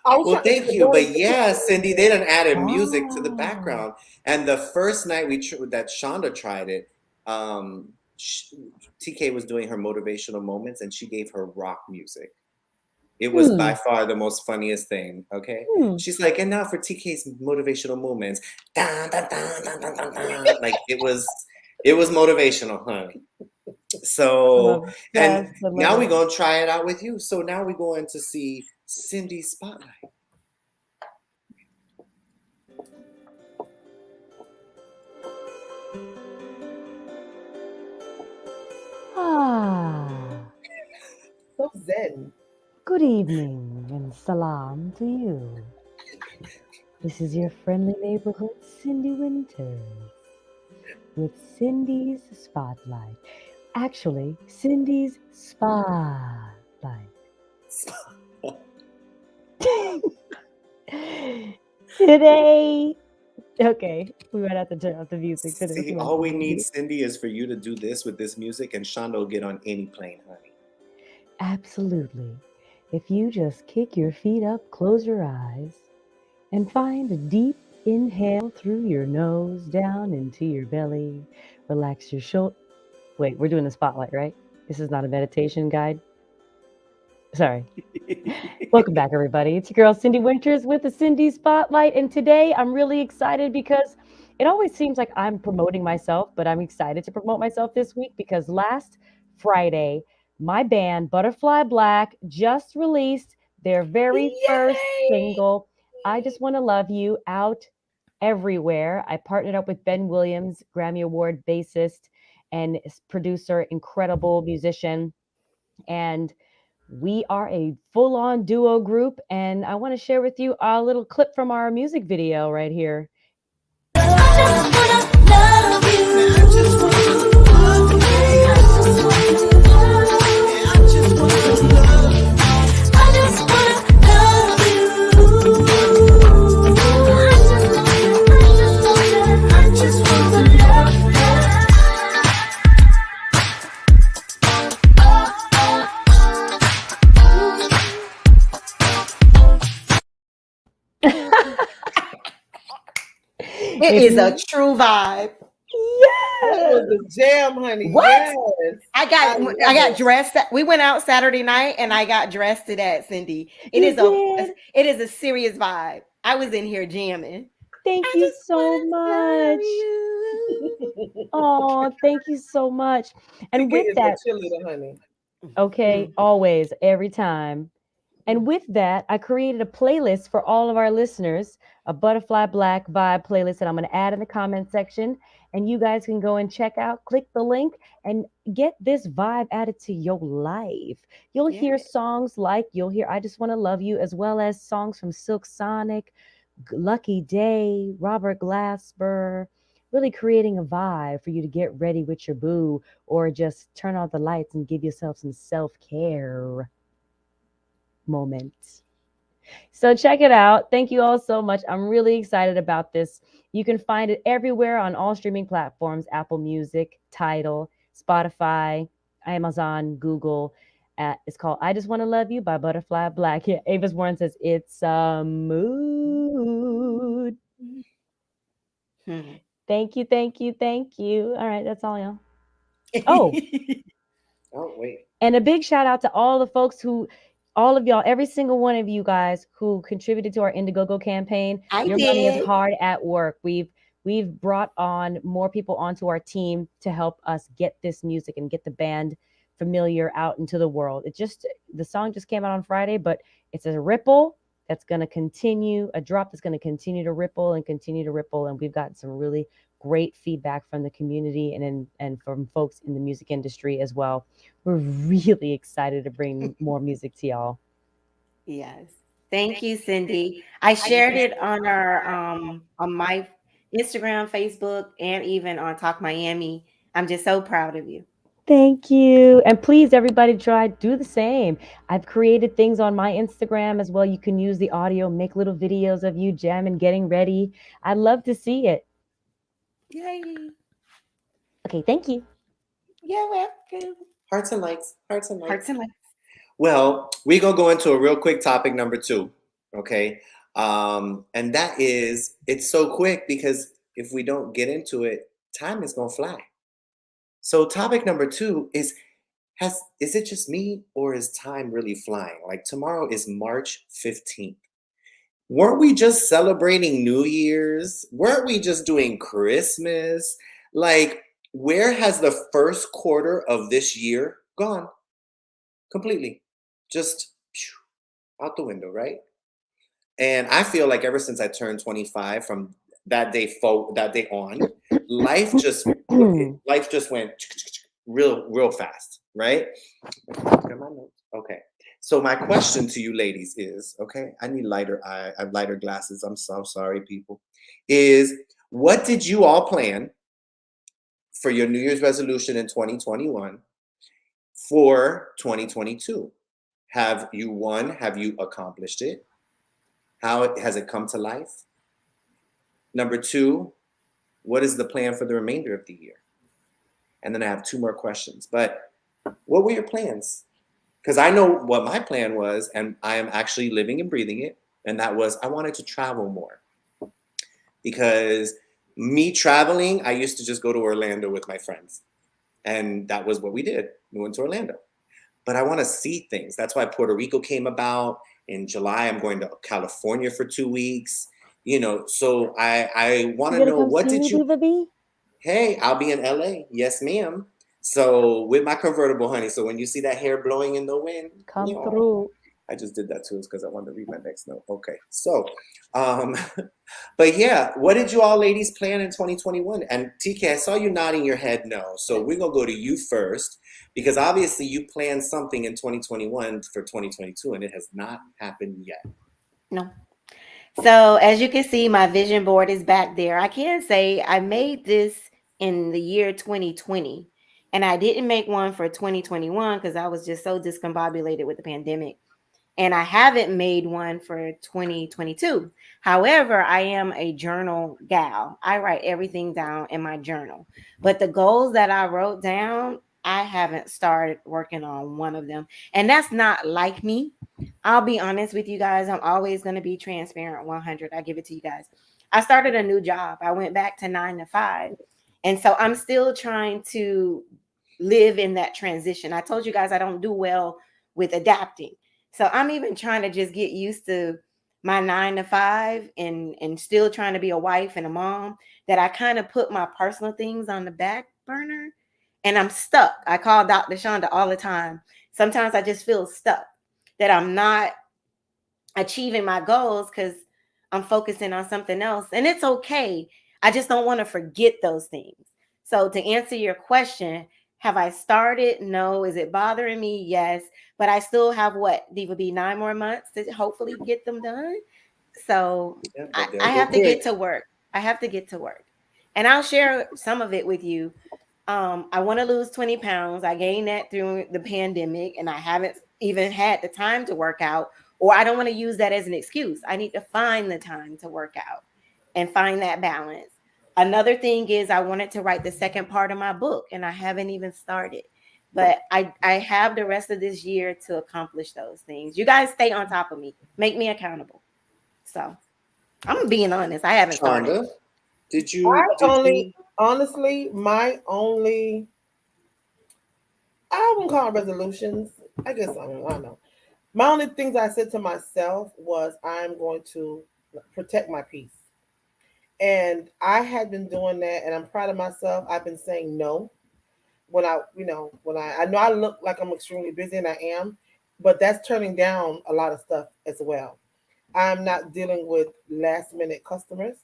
Speaker 2: I was
Speaker 3: well,
Speaker 2: trying
Speaker 3: thank
Speaker 2: to
Speaker 3: you.
Speaker 2: go
Speaker 3: But yeah, Cindy, they done added music to the
Speaker 4: Oh.
Speaker 3: background. And the first night that Shonda tried it, um, TK was doing her motivational moments, and she gave her rock music. It was by
Speaker 4: Hmm.
Speaker 3: far the most funniest thing. Okay,
Speaker 4: Hmm.
Speaker 3: she's like, and now for TK's motivational moments, dun, dun, dun, dun, dun, dun, dun. Like it was motivational, honey.
Speaker 4: I'm
Speaker 3: So, and
Speaker 4: obsessed. I love
Speaker 3: now we're
Speaker 4: it.
Speaker 3: gonna try it out with you. So now we're going to see Cindy's spotlight.
Speaker 4: Ah.
Speaker 2: so zen.
Speaker 4: Good evening and salam to you. This is your friendly neighborhood Cindy Winters with Cindy's Spotlight. Actually, Cindy's Spotlight. Today. Okay, we might have to turn off the music for this
Speaker 3: See,
Speaker 4: one,
Speaker 3: all we need,
Speaker 4: Cindy.
Speaker 3: Cindy, is for you to do this with this music, and Shonda will get on any plane, honey.
Speaker 4: Absolutely. If you just kick your feet up, close your eyes, and find a deep inhale through your nose down into your belly. Relax your shoulder. Wait, we're doing the spotlight, right? This is not a meditation guide. Sorry. Welcome back, everybody. It's your girl, Cindy Winters, with the Cindy Spotlight. And today I'm really excited because it always seems like I'm promoting myself, but I'm excited to promote myself this week because last Friday, my band, Butterfly Black, just released their very first
Speaker 1: Yay!
Speaker 4: single, I Just Want to Love You, out everywhere. I partnered up with Ben Williams, Grammy Award bassist and producer, incredible musician. And we are a full on duo group. And I want to share with you a little clip from our music video right here.
Speaker 1: It is a true vibe.
Speaker 2: That was
Speaker 4: Yes.
Speaker 2: a jam, honey.
Speaker 1: What?
Speaker 2: Yes.
Speaker 1: I
Speaker 2: love
Speaker 1: got
Speaker 2: it.
Speaker 1: dressed. We went out Saturday night, and I got dressed to that, Cindy.
Speaker 4: You did.
Speaker 1: It is a serious vibe. I was in here jamming.
Speaker 4: Thank
Speaker 1: I
Speaker 4: you
Speaker 1: just
Speaker 4: so
Speaker 1: wanna love
Speaker 4: much.
Speaker 1: you.
Speaker 4: Oh, thank you so much. And
Speaker 2: TK
Speaker 4: with
Speaker 2: is a
Speaker 4: that,
Speaker 2: cheerleader, honey.
Speaker 4: okay,
Speaker 1: Mm,
Speaker 4: always, every time. And
Speaker 1: mm.
Speaker 4: with that, I created a playlist for all of our listeners, a Butterfly Black vibe playlist that I'm going to add in the comment section. And you guys can go and check out, click the link, and get this vibe added to your life. You'll
Speaker 1: Yeah.
Speaker 4: hear songs like, you'll hear I Just Want to Love You, as well as songs from Silk Sonic, Lucky Day, Robert Glasper, really creating a vibe for you to get ready with your boo or just turn on the lights and give yourself some self care moments. So check it out. Thank you all so much. I'm really excited about this. You can find it everywhere on all streaming platforms: Apple Music, Tidal, Spotify, Amazon, Google. It's called I Just Want to Love You by Butterfly Black. Yeah, Avis Warren says it's a mood.
Speaker 1: Hmm.
Speaker 4: Thank you, thank you, thank you. All right, that's all, y'all. Oh,
Speaker 3: Oh, wait.
Speaker 4: and a big shout out to all the folks who, all of y'all, every single one of you guys who contributed to our Indiegogo campaign.
Speaker 1: I
Speaker 4: Your money is
Speaker 1: did.
Speaker 4: hard at work. We've brought on more people onto our team to help us get this music and get the band familiar out into the world. It just the song just came out on Friday, but it's a ripple that's going to continue, a drop that's going to continue to ripple and continue to ripple. And we've gotten some really great feedback from the community and from folks in the music industry as well. We're really excited to bring more music to y'all.
Speaker 1: Yes. Thank you, Cindy. I shared it on our on my Instagram, Facebook, and even on Talk Miami. I'm just so proud of you.
Speaker 4: Thank you. And please, everybody, try do the same. I've created things on my Instagram as well. You can use the audio, make little videos of you jamming, getting ready. I'd love to see it.
Speaker 1: Yay.
Speaker 4: Okay, thank you.
Speaker 1: You're welcome.
Speaker 3: Hearts and lights. Hearts and lights.
Speaker 1: Hearts and lights.
Speaker 3: Well, we're going to go into a real quick topic number 2. Okay. And that is, it's so quick because if we don't get into it, time is going to fly. So topic number 2 is it just me or is time really flying? Like tomorrow is March 15th. Weren't we just celebrating New Year's? Weren't we just doing Christmas? Like, where has the first quarter of this year gone? Completely. Just out the window, right? And I feel like ever since I turned 25, from that day on, life just life just went real fast, right? Look at my notes. Okay. So my question to you ladies is, okay, I need lighter glasses. I'm so sorry, people. Is what did you all plan for your New Year's resolution in 2021 for 2022? Have you won? Have you accomplished it? How has it come to life? Number 2, what is the plan for the remainder of the year? And then I have 2 more questions. But what were your plans? Because I know what my plan was, and I am actually living and breathing it. And that was I wanted to travel more. Because me traveling, I used to just go to Orlando with my friends. And that was what we did. We went to Orlando. But I want to see things. That's why Puerto Rico came about. In July, I'm going to California for 2 weeks. So I want
Speaker 4: You
Speaker 3: to
Speaker 4: gonna
Speaker 3: know,
Speaker 4: come
Speaker 3: what
Speaker 4: see
Speaker 3: did
Speaker 4: me,
Speaker 3: you?
Speaker 4: Diva B?
Speaker 3: Hey, I'll be in LA. Yes, ma'am. So with my convertible, honey. So when you see that hair blowing in the wind,
Speaker 4: Come through.
Speaker 3: I just did that too, because I wanted to read my next note. Okay, so, but yeah, what did you all ladies plan in 2021? And TK, I saw you nodding your head no. So we're gonna go to you first, because obviously you planned something in 2021 for 2022, and it has not happened yet.
Speaker 1: No. So as you can see, my vision board is back there. I can say I made this in the year 2020, and I didn't make one for 2021 because I was just so discombobulated with the pandemic. And I haven't made one for 2022. However, I am a journal gal. I write everything down in my journal. But the goals that I wrote down, I haven't started working on one of them. And that's not like me. I'll be honest with you guys. I'm always going to be transparent 100. I give it to you guys. I started a new job. I went back to 9 to 5. And so I'm still trying to live in that transition. I told you guys I don't do well with adapting. So I'm even trying to just get used to my 9 to 5 and still trying to be a wife and a mom, that I kind of put my personal things on the back burner and I'm stuck. I call Dr. Shonda all the time. Sometimes I just feel stuck, that I'm not achieving my goals because I'm focusing on something else. And it's okay. I just don't want to forget those things. So to answer your question, have I started? No. Is it bothering me? Yes. But I still have what, Diva B, 9 more months to hopefully get them done. So
Speaker 3: Yeah,
Speaker 1: I,
Speaker 3: but they'll
Speaker 1: I
Speaker 3: go
Speaker 1: have to get
Speaker 3: quick.
Speaker 1: to work. I have to get to work. And I'll share some of it with you. I want to lose 20 pounds. I gained that through the pandemic, and I haven't even had the time to work out, or I don't want to use that as an excuse. I need to find the time to work out and find that balance. Another thing is I wanted to write the second part of my book, and I haven't even started. But I have the rest of this year to accomplish those things. You guys stay on top of me. Make me accountable. So I'm being honest. I haven't started.
Speaker 3: Shonda, did
Speaker 2: I
Speaker 3: you
Speaker 2: only, honestly, my only, I wouldn't call it resolutions. I guess I don't know. My only things I said to myself was I'm going to protect my peace. And I had been doing that, and I'm proud of myself. I've been saying no when I know I look like I'm extremely busy, and I am, but that's turning down a lot of stuff as well. I'm not dealing with last minute customers.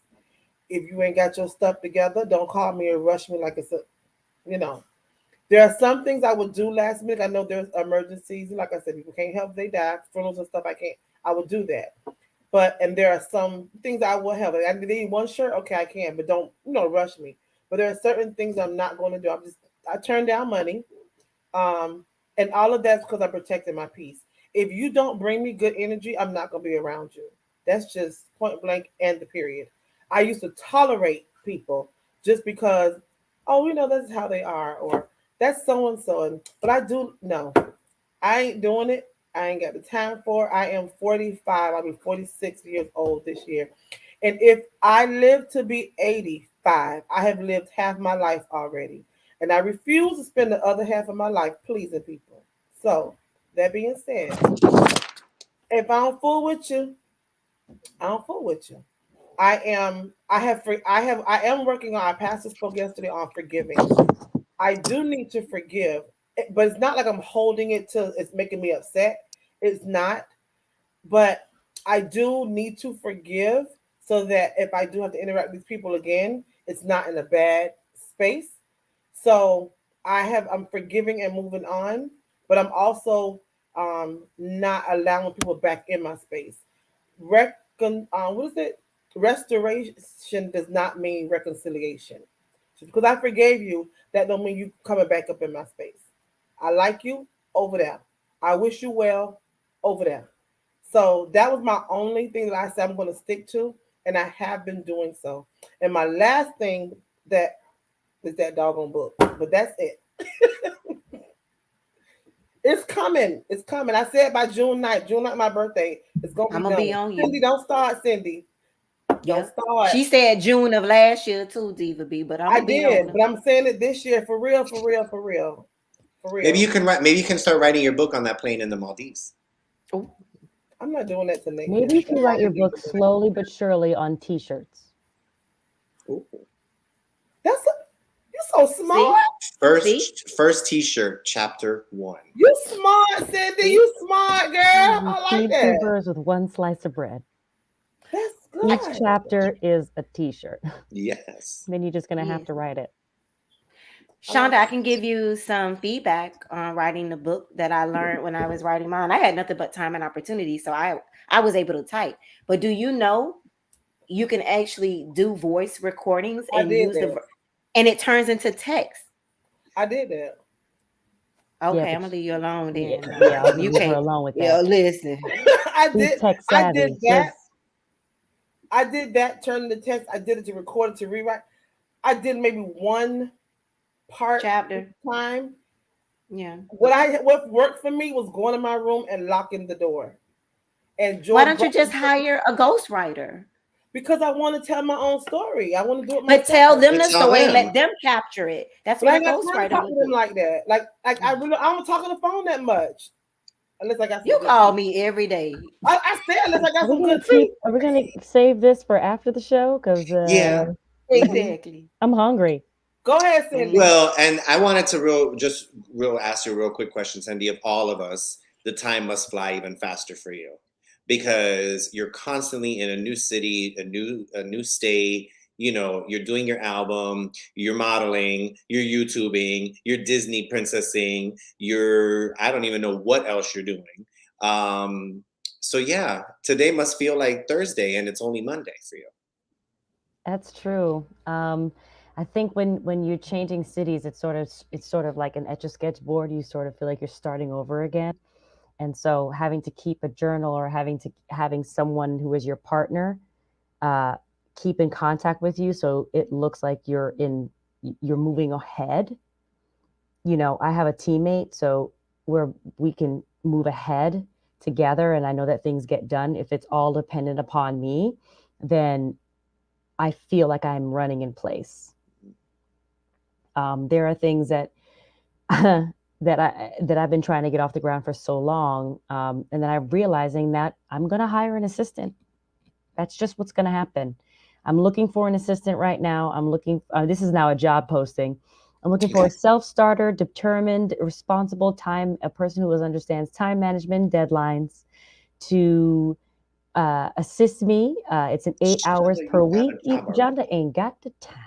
Speaker 2: If you ain't got your stuff together, don't call me or rush me like it's a, you know. There are some things I would do last minute. I know there's emergencies. Like I said, people can't help if they die, funerals and stuff. I can't. I would do that. But and there are some things I will help. Like, I need one shirt, okay, I can, but don't rush me. But there are certain things I'm not going to do. I turn down money, and all of that's because I'm protecting my peace. If you don't bring me good energy, I'm not going to be around you. That's just point blank and the period. I used to tolerate people just because, oh, that's how they are, or that's so and so. But I do no, I ain't doing it. I ain't got the time for it. I am 45. I'll be 46 years old this year. And if I live to be 85, I have lived half my life already. And I refuse to spend the other half of my life pleasing people. So, that being said, if I don't fool with you, I don't fool with you. I am working on, our pastor spoke yesterday on forgiving. I do need to forgive, but it's not like I'm holding it till it's making me upset. It's not. But I do need to forgive so that if I do have to interact with people again, it's not in a bad space. So I'm forgiving and moving on, but I'm also not allowing people back in my space. What is it? Restoration does not mean reconciliation. Just because I forgave you, that don't mean you coming back up in my space. I like you over there. I wish you well over there. So that was my only thing that I said I'm going to stick to, and I have been doing so. And my last thing that is that doggone book, but that's it. It's coming. It's coming. I said by June 9th. June 9th, my birthday. It's gonna be
Speaker 1: I'm gonna
Speaker 2: done.
Speaker 1: be on
Speaker 2: Cindy,
Speaker 1: you.
Speaker 2: don't start, Cindy. Don't
Speaker 1: Yeah.
Speaker 2: start.
Speaker 1: She said June of last year too, Diva B, but I'm
Speaker 2: I
Speaker 1: gonna be on
Speaker 2: did,
Speaker 1: her.
Speaker 2: but I'm saying it this year for real, for real, for real, for
Speaker 3: maybe
Speaker 2: real.
Speaker 3: you can write? Maybe you can start writing your book on that plane in the Maldives.
Speaker 1: Oh,
Speaker 2: I'm not doing that tonight.
Speaker 4: Maybe you can write your book slowly but surely on T-shirts.
Speaker 3: Ooh.
Speaker 2: You're so smart.
Speaker 1: see, see,
Speaker 3: First T-shirt, chapter 1.
Speaker 2: You smart, Cindy.
Speaker 1: see.
Speaker 2: You smart, girl. I like
Speaker 4: Feed two
Speaker 2: that.
Speaker 4: birds with one slice of bread.
Speaker 2: That's
Speaker 4: Each
Speaker 2: good.
Speaker 4: chapter is a T-shirt.
Speaker 3: Yes.
Speaker 4: Then you're just gonna have
Speaker 1: Yes.
Speaker 4: to write it.
Speaker 2: I like
Speaker 1: Shonda, I
Speaker 2: that.
Speaker 1: can give you some feedback on writing the book that I learned when I was writing mine. I had nothing but time and opportunity, so I was able to type. But do you know you can actually do voice recordings
Speaker 2: I
Speaker 1: and
Speaker 2: did
Speaker 1: use
Speaker 2: that.
Speaker 1: and it turns into text?
Speaker 2: I did that.
Speaker 4: Yeah,
Speaker 1: Okay, I'm
Speaker 4: but
Speaker 1: gonna leave you alone
Speaker 4: yeah,
Speaker 1: then.
Speaker 4: yeah, I'll
Speaker 1: You
Speaker 4: leave her
Speaker 1: can't.
Speaker 4: alone with
Speaker 1: Yeah,
Speaker 4: that.
Speaker 1: listen.
Speaker 2: I
Speaker 4: She's
Speaker 2: did.
Speaker 4: tech
Speaker 2: I did
Speaker 4: savvy. She
Speaker 2: that.
Speaker 4: has
Speaker 2: I did that. Turn the text. I did it to record it to rewrite. I did maybe one part each
Speaker 1: Chapter.
Speaker 2: time.
Speaker 1: Yeah.
Speaker 2: What worked for me was going in my room and locking the door. And
Speaker 1: Why
Speaker 2: Joy
Speaker 1: don't you
Speaker 2: brought
Speaker 1: just hire a ghostwriter?
Speaker 2: because I want to tell my own story. I want to do it
Speaker 1: But tell
Speaker 2: myself.
Speaker 1: them
Speaker 3: And
Speaker 1: the
Speaker 3: tell
Speaker 1: story and let
Speaker 3: them.
Speaker 1: them capture it. That's
Speaker 2: But
Speaker 1: what
Speaker 2: I
Speaker 1: a
Speaker 2: ain't got time to
Speaker 1: ghostwriter
Speaker 2: talk
Speaker 1: will
Speaker 2: to them
Speaker 1: do.
Speaker 2: like that. Like I don't talk on the phone that much unless I got some
Speaker 1: You
Speaker 2: good
Speaker 1: call
Speaker 2: tea.
Speaker 1: me every day.
Speaker 2: I said unless I got
Speaker 4: Are we
Speaker 2: some
Speaker 4: gonna
Speaker 2: good
Speaker 4: keep?
Speaker 2: tea.
Speaker 4: Are we gonna save this for after the show? Because
Speaker 3: Yeah. Hmm.
Speaker 1: Exactly.
Speaker 4: I'm hungry.
Speaker 2: Go ahead, Cindy.
Speaker 1: Mhm.
Speaker 3: Well, and I wanted to ask you a real quick question, Cindy. Of all of us, the time must fly even faster for you because you're constantly in a new city, a new state. You're doing your album, you're modeling, you're YouTubing, you're Disney princessing, I don't even know what else you're doing. Um, so yeah, today must feel like Thursday, and it's only Monday for you.
Speaker 4: That's true. I think when you're changing cities, it's sort of like an etch a sketch board. You sort of feel like you're starting over again, and so having to keep a journal or having someone who is your partner uh, keep in contact with you, so it looks like you're moving ahead. I have a teammate, so where we can move ahead together, and I know that things get done. If it's all dependent upon me, then I feel like I'm running in place. There are things that I've been trying to get off the ground for so long, and then I'm realizing that I'm going to hire an assistant. That's just what's going to happen. I'm looking for an assistant right now. I'm looking. This is now a job posting. I'm looking for a self-starter, determined, responsible a person who understands time management, deadlines, to assist me. It's an 8 hours
Speaker 3: Shonda,
Speaker 4: per
Speaker 3: you have
Speaker 4: week.
Speaker 3: a job already.
Speaker 4: Jonda ain't got the time.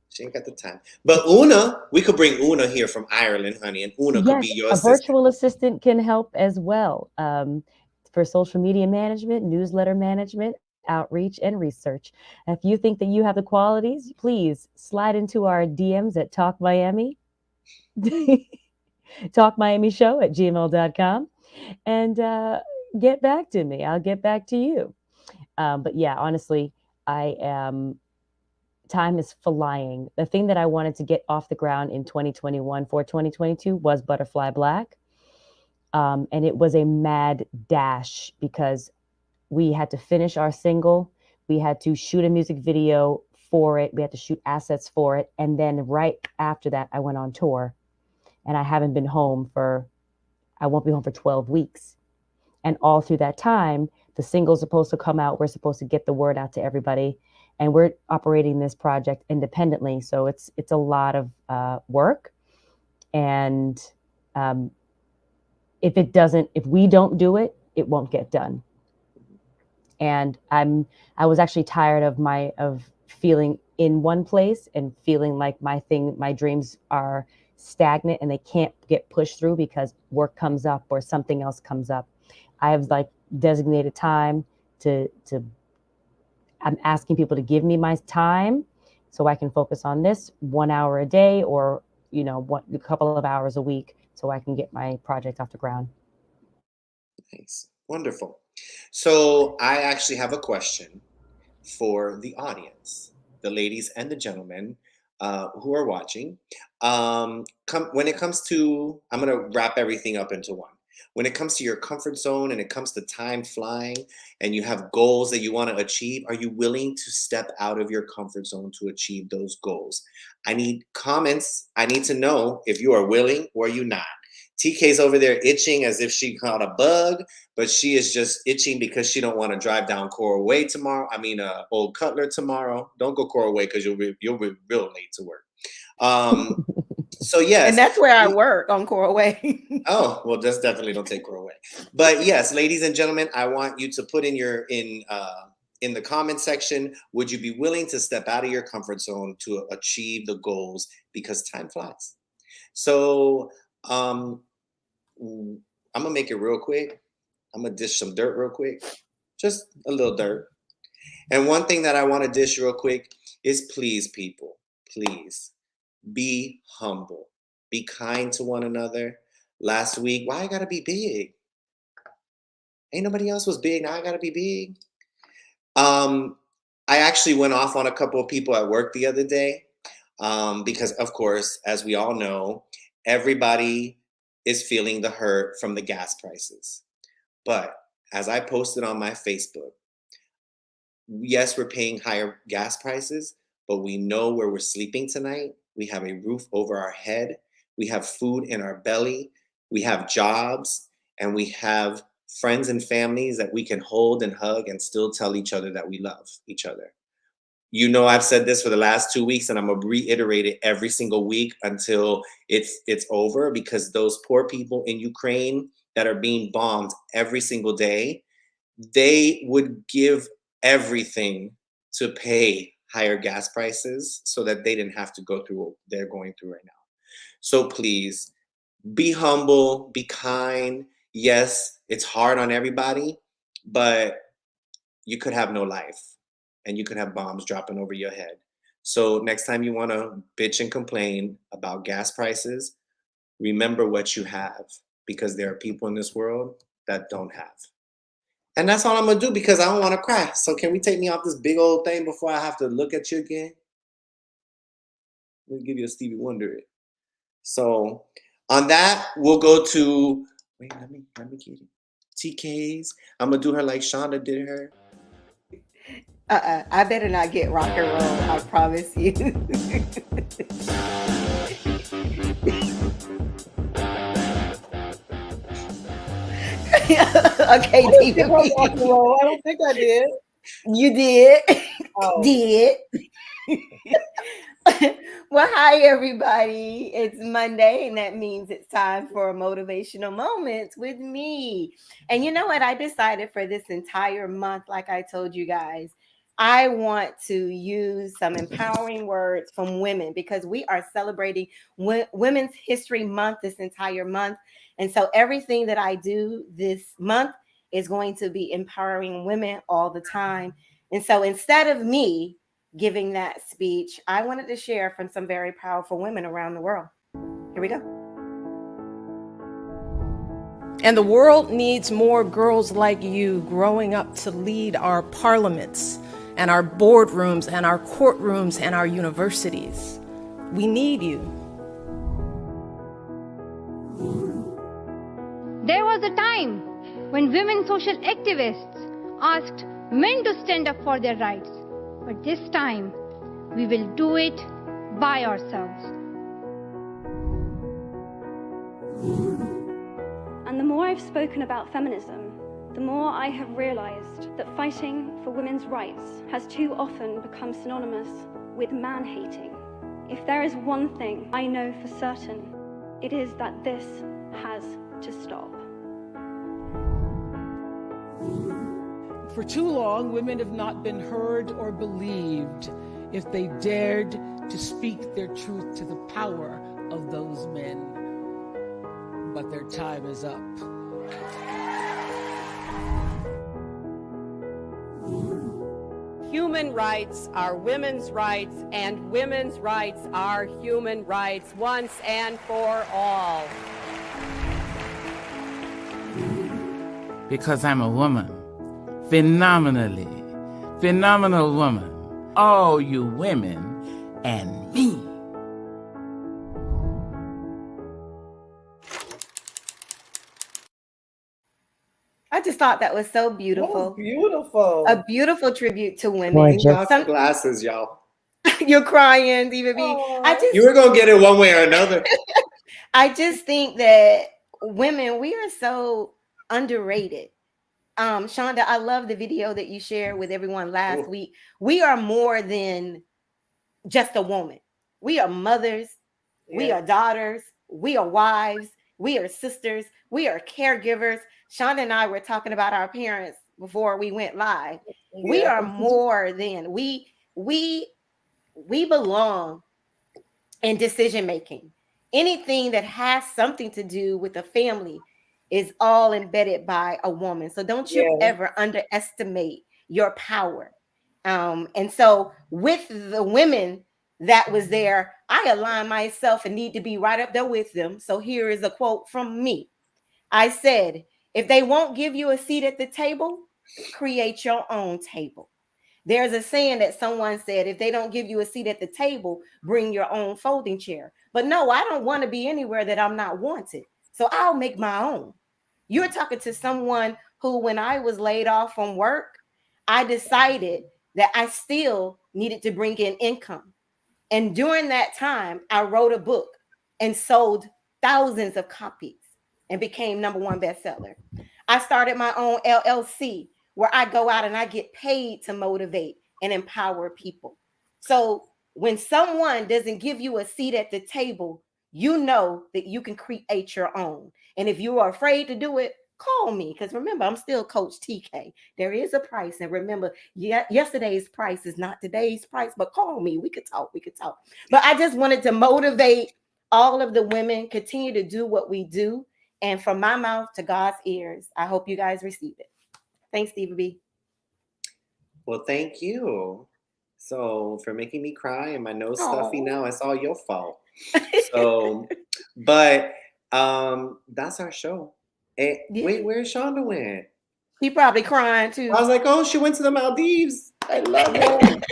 Speaker 3: She ain't got the time. But Una, we could bring Una here from Ireland, honey, and Una could be
Speaker 4: Yes,
Speaker 3: your
Speaker 4: a
Speaker 3: assistant.
Speaker 4: virtual assistant can help as well, for social media management, newsletter management, outreach, and research. If you think that you have the qualities, please slide into our DMs at Talk Miami, Talk Miami Show at gmail.com, and get back to me. I'll get back to you. But yeah, honestly, I am. Time is flying. The thing that I wanted to get off the ground in 2021 for 2022 was Butterfly Black. And it was a mad dash because we had to finish our single. We had to shoot a music video for it. We had to shoot assets for it. And then right after that, I went on tour. And I won't be home for 12 weeks. And all through that time, the single's supposed to come out. We're supposed to get the word out to everybody. And we're operating this project independently. So it's a lot of work. And um, if we don't do it, it won't get done. And I was actually tired of feeling in one place and feeling like my dreams are stagnant and they can't get pushed through because work comes up or something else comes up. I have like designated time to I'm asking people to give me my time so I can focus on this 1 hour a day or a couple of hours a week so I can get my project off the ground.
Speaker 3: Nice. Wonderful. So I actually have a question for the audience, the ladies and the gentlemen who are watching. When it comes to, I'm going to wrap everything up into one. When it comes to your comfort zone and it comes to time flying and you have goals that you want to achieve, are you willing to step out of your comfort zone to achieve those goals? I need comments. I need to know if you are willing or you not. TK's over there itching as if she caught a bug, but she is just itching because she don't want to drive down Coral Way tomorrow. I mean, Old Cutler tomorrow. Don't go Coral Way because you'll be real late to work. So yes,
Speaker 1: and that's where I work, on Coral Way.
Speaker 3: Oh, well, just definitely don't take her away. But yes, ladies and gentlemen, I want you to put in in the comment section, would you be willing to step out of your comfort zone to achieve the goals, because time flies. So I'm gonna make it real quick. I'm gonna dish some dirt real quick, just a little dirt. And one thing that I want to dish real quick is, please, people, please be humble, be kind to one another. Last week, why I gotta be big? Ain't nobody else was big. Now I gotta be big. I actually went off on a couple of people at work the other day, because, of course, as we all know, everybody is feeling the hurt from the gas prices. But as I posted on my Facebook, yes, we're paying higher gas prices, but we know where we're sleeping tonight. We have a roof over our head. We have food in our belly. We have jobs, and we have friends and families that we can hold and hug and still tell each other that we love each other. You know, I've said this for the last 2 weeks, and I'm gonna reiterate it every single week until it's over, because those poor people in Ukraine that are being bombed every single day, they would give everything to pay higher gas prices so that they didn't have to go through what they're going through right now. So please be humble, be kind. Yes, it's hard on everybody, but you could have no life and you could have bombs dropping over your head. So next time you want to bitch and complain about gas prices, remember what you have, because there are people in this world that don't have. And that's all I'm gonna do, because I don't want to cry. So can we take me off this big old thing before I have to look at you again? Let me give you a Stevie Wonder. So on that, we'll go to wait. Let me get it. TK's. I'm gonna do her like Shonda did her.
Speaker 1: I better not get rock and roll. I promise you. Okay, Diva B.
Speaker 2: I don't think I did.
Speaker 1: You did.
Speaker 2: Oh.
Speaker 1: Did. Well, hi everybody. It's Monday, and that means it's time for motivational moments with me. And you know what? I decided for this entire month, like I told you guys, I want to use some empowering words from women, because we are celebrating Women's History Month this entire month. And so everything that I do this month is going to be empowering women all the time. And so instead of me giving that speech, I wanted to share from some very powerful women around the world. Here we go.
Speaker 5: And the world needs more girls like you growing up to lead our parliaments and our boardrooms and our courtrooms and our universities. We need you.
Speaker 6: There was a time when women social activists asked men to stand up for their rights. But this time, we will do it by ourselves.
Speaker 7: And the more I've spoken about feminism, the more I have realized that fighting for women's rights has too often become synonymous with man-hating. If there is one thing I know for certain, it is that this has to stop.
Speaker 8: For too long, women have not been heard or believed if they dared to speak their truth to the power of those men. But their time is up.
Speaker 9: Human rights are women's rights, and women's rights are human rights once and for all.
Speaker 10: Because I'm a woman. Phenomenal woman, all you women and me.
Speaker 1: I just thought that was so beautiful.
Speaker 2: Beautiful.
Speaker 1: A beautiful tribute to women.
Speaker 4: Gorgeous.
Speaker 3: Some glasses, y'all.
Speaker 1: You're crying, Diva B.
Speaker 3: You were gonna get it one way or another.
Speaker 1: I just think that women, we are so underrated. Shonda, I love the video that you shared with everyone last week. We are more than just a woman. We are mothers. We are daughters. We are wives. We are sisters. We are caregivers. Shonda and I were talking about our parents before we went live. We are more than we belong in decision making. Anything that has something to do with a family is all embedded by a woman. So don't you ever underestimate your power. And so with the women that was there, I align myself and need to be right up there with them. So here is a quote from me. I said, if they won't give you a seat at the table, create your own table. There's a saying that someone said, if they don't give you a seat at the table, bring your own folding chair. But no, I don't want to be anywhere that I'm not wanted. So I'll make my own. You're talking to someone who, when I was laid off from work, I decided that I still needed to bring in income. And during that time, I wrote a book and sold thousands of copies and became #1 bestseller. I started my own LLC where I go out and I get paid to motivate and empower people. So when someone doesn't give you a seat at the table, you know that you can create your own. And if you are afraid to do it, call me. Because remember, I'm still Coach TK. There is a price. And remember, yesterday's price is not today's price, but call me. We could talk. But I just wanted to motivate all of the women, continue to do what we do. And from my mouth to God's ears, I hope you guys receive it. Thanks, Diva B.
Speaker 3: Well, thank you. So for making me cry and my nose stuffy now, it's all your fault. So, but that's our show. And wait, where's Shonda went?
Speaker 1: He probably crying too.
Speaker 3: I was like, oh, she went to the Maldives. I love it.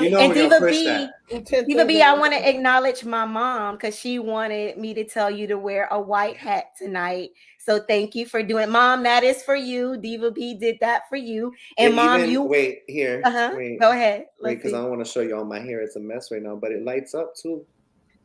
Speaker 3: You know,
Speaker 1: and
Speaker 3: Diva B,
Speaker 1: I want to acknowledge my mom because she wanted me to tell you to wear a white hat tonight. So thank you for doing it. Mom, that is for you. Diva B did that for you. And Mom,
Speaker 3: even,
Speaker 1: you
Speaker 3: wait here.
Speaker 1: Wait, go ahead.
Speaker 3: Wait, because I don't want to show you all my hair. It's a mess right now, but it lights up too.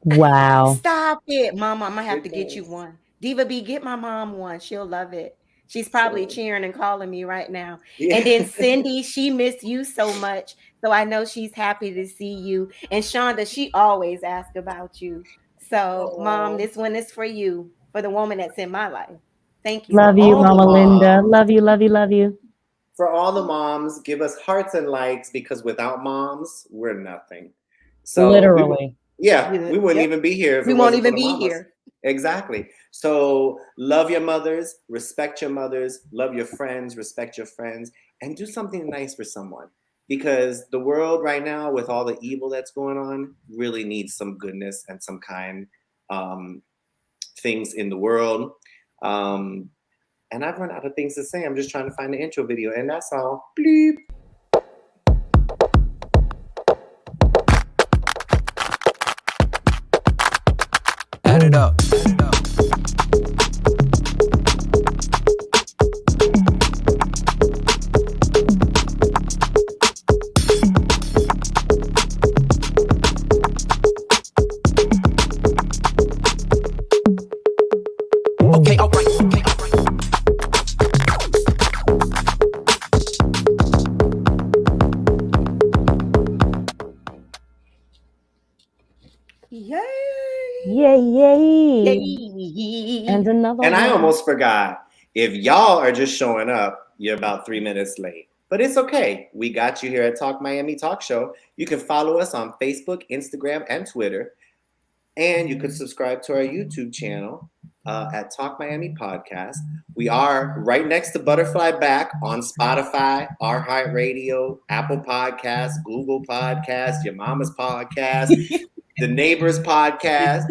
Speaker 4: Wow.
Speaker 1: Stop it, Mom. I'm gonna have to get you one. Diva B, get my mom one. She'll love it. She's probably cheering and calling me right now. Yeah. And then Cindy, she missed you so much. So I know she's happy to see you. And Shonda, she always asks about you. So, Mom, this one is for you, for the woman that's in my life. Thank you.
Speaker 4: Love you, Mama Linda. Love you, love you, love you.
Speaker 3: For all the moms, give us hearts and likes because without moms, we're nothing. So
Speaker 4: literally.
Speaker 3: We wouldn't even be here. If
Speaker 1: we won't even be here.
Speaker 3: Exactly. So love your mothers, respect your mothers, love your friends, respect your friends, and do something nice for someone. Because the world right now, with all the evil that's going on, really needs some goodness and some kind things in the world. And I've run out of things to say. I'm just trying to find the intro video, and that's all. Bleep.
Speaker 11: Add it up. Okay, all right.
Speaker 4: Yay. And another
Speaker 3: And
Speaker 4: one.
Speaker 3: I almost forgot. If y'all are just showing up, you're about 3 minutes late. But it's okay. We got you here at Talk Miami Talk Show. You can follow us on Facebook, Instagram, and Twitter. And you can subscribe to our YouTube channel at Talk Miami Podcast. We are right next to Butterfly Back on Spotify, iHeartRadio, Apple Podcasts, Google Podcasts, Your Mama's Podcast, The Neighbors Podcast,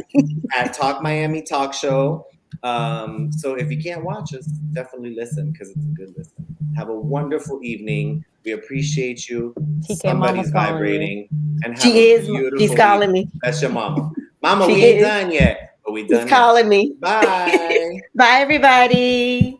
Speaker 3: at Talk Miami Talk Show. So if you can't watch us, definitely listen because it's a good listen. Have a wonderful evening. We appreciate you.
Speaker 4: TK,
Speaker 3: Somebody's
Speaker 4: Mama's calling
Speaker 3: vibrating.
Speaker 4: you.
Speaker 3: And have
Speaker 1: She
Speaker 3: a
Speaker 1: is.
Speaker 3: beautiful
Speaker 1: She's calling
Speaker 3: evening.
Speaker 1: me.
Speaker 3: That's your mama. Mama,
Speaker 1: She
Speaker 3: we ain't
Speaker 1: is.
Speaker 3: done yet, but we done.
Speaker 1: She's calling me.
Speaker 3: Bye.
Speaker 1: Bye, everybody.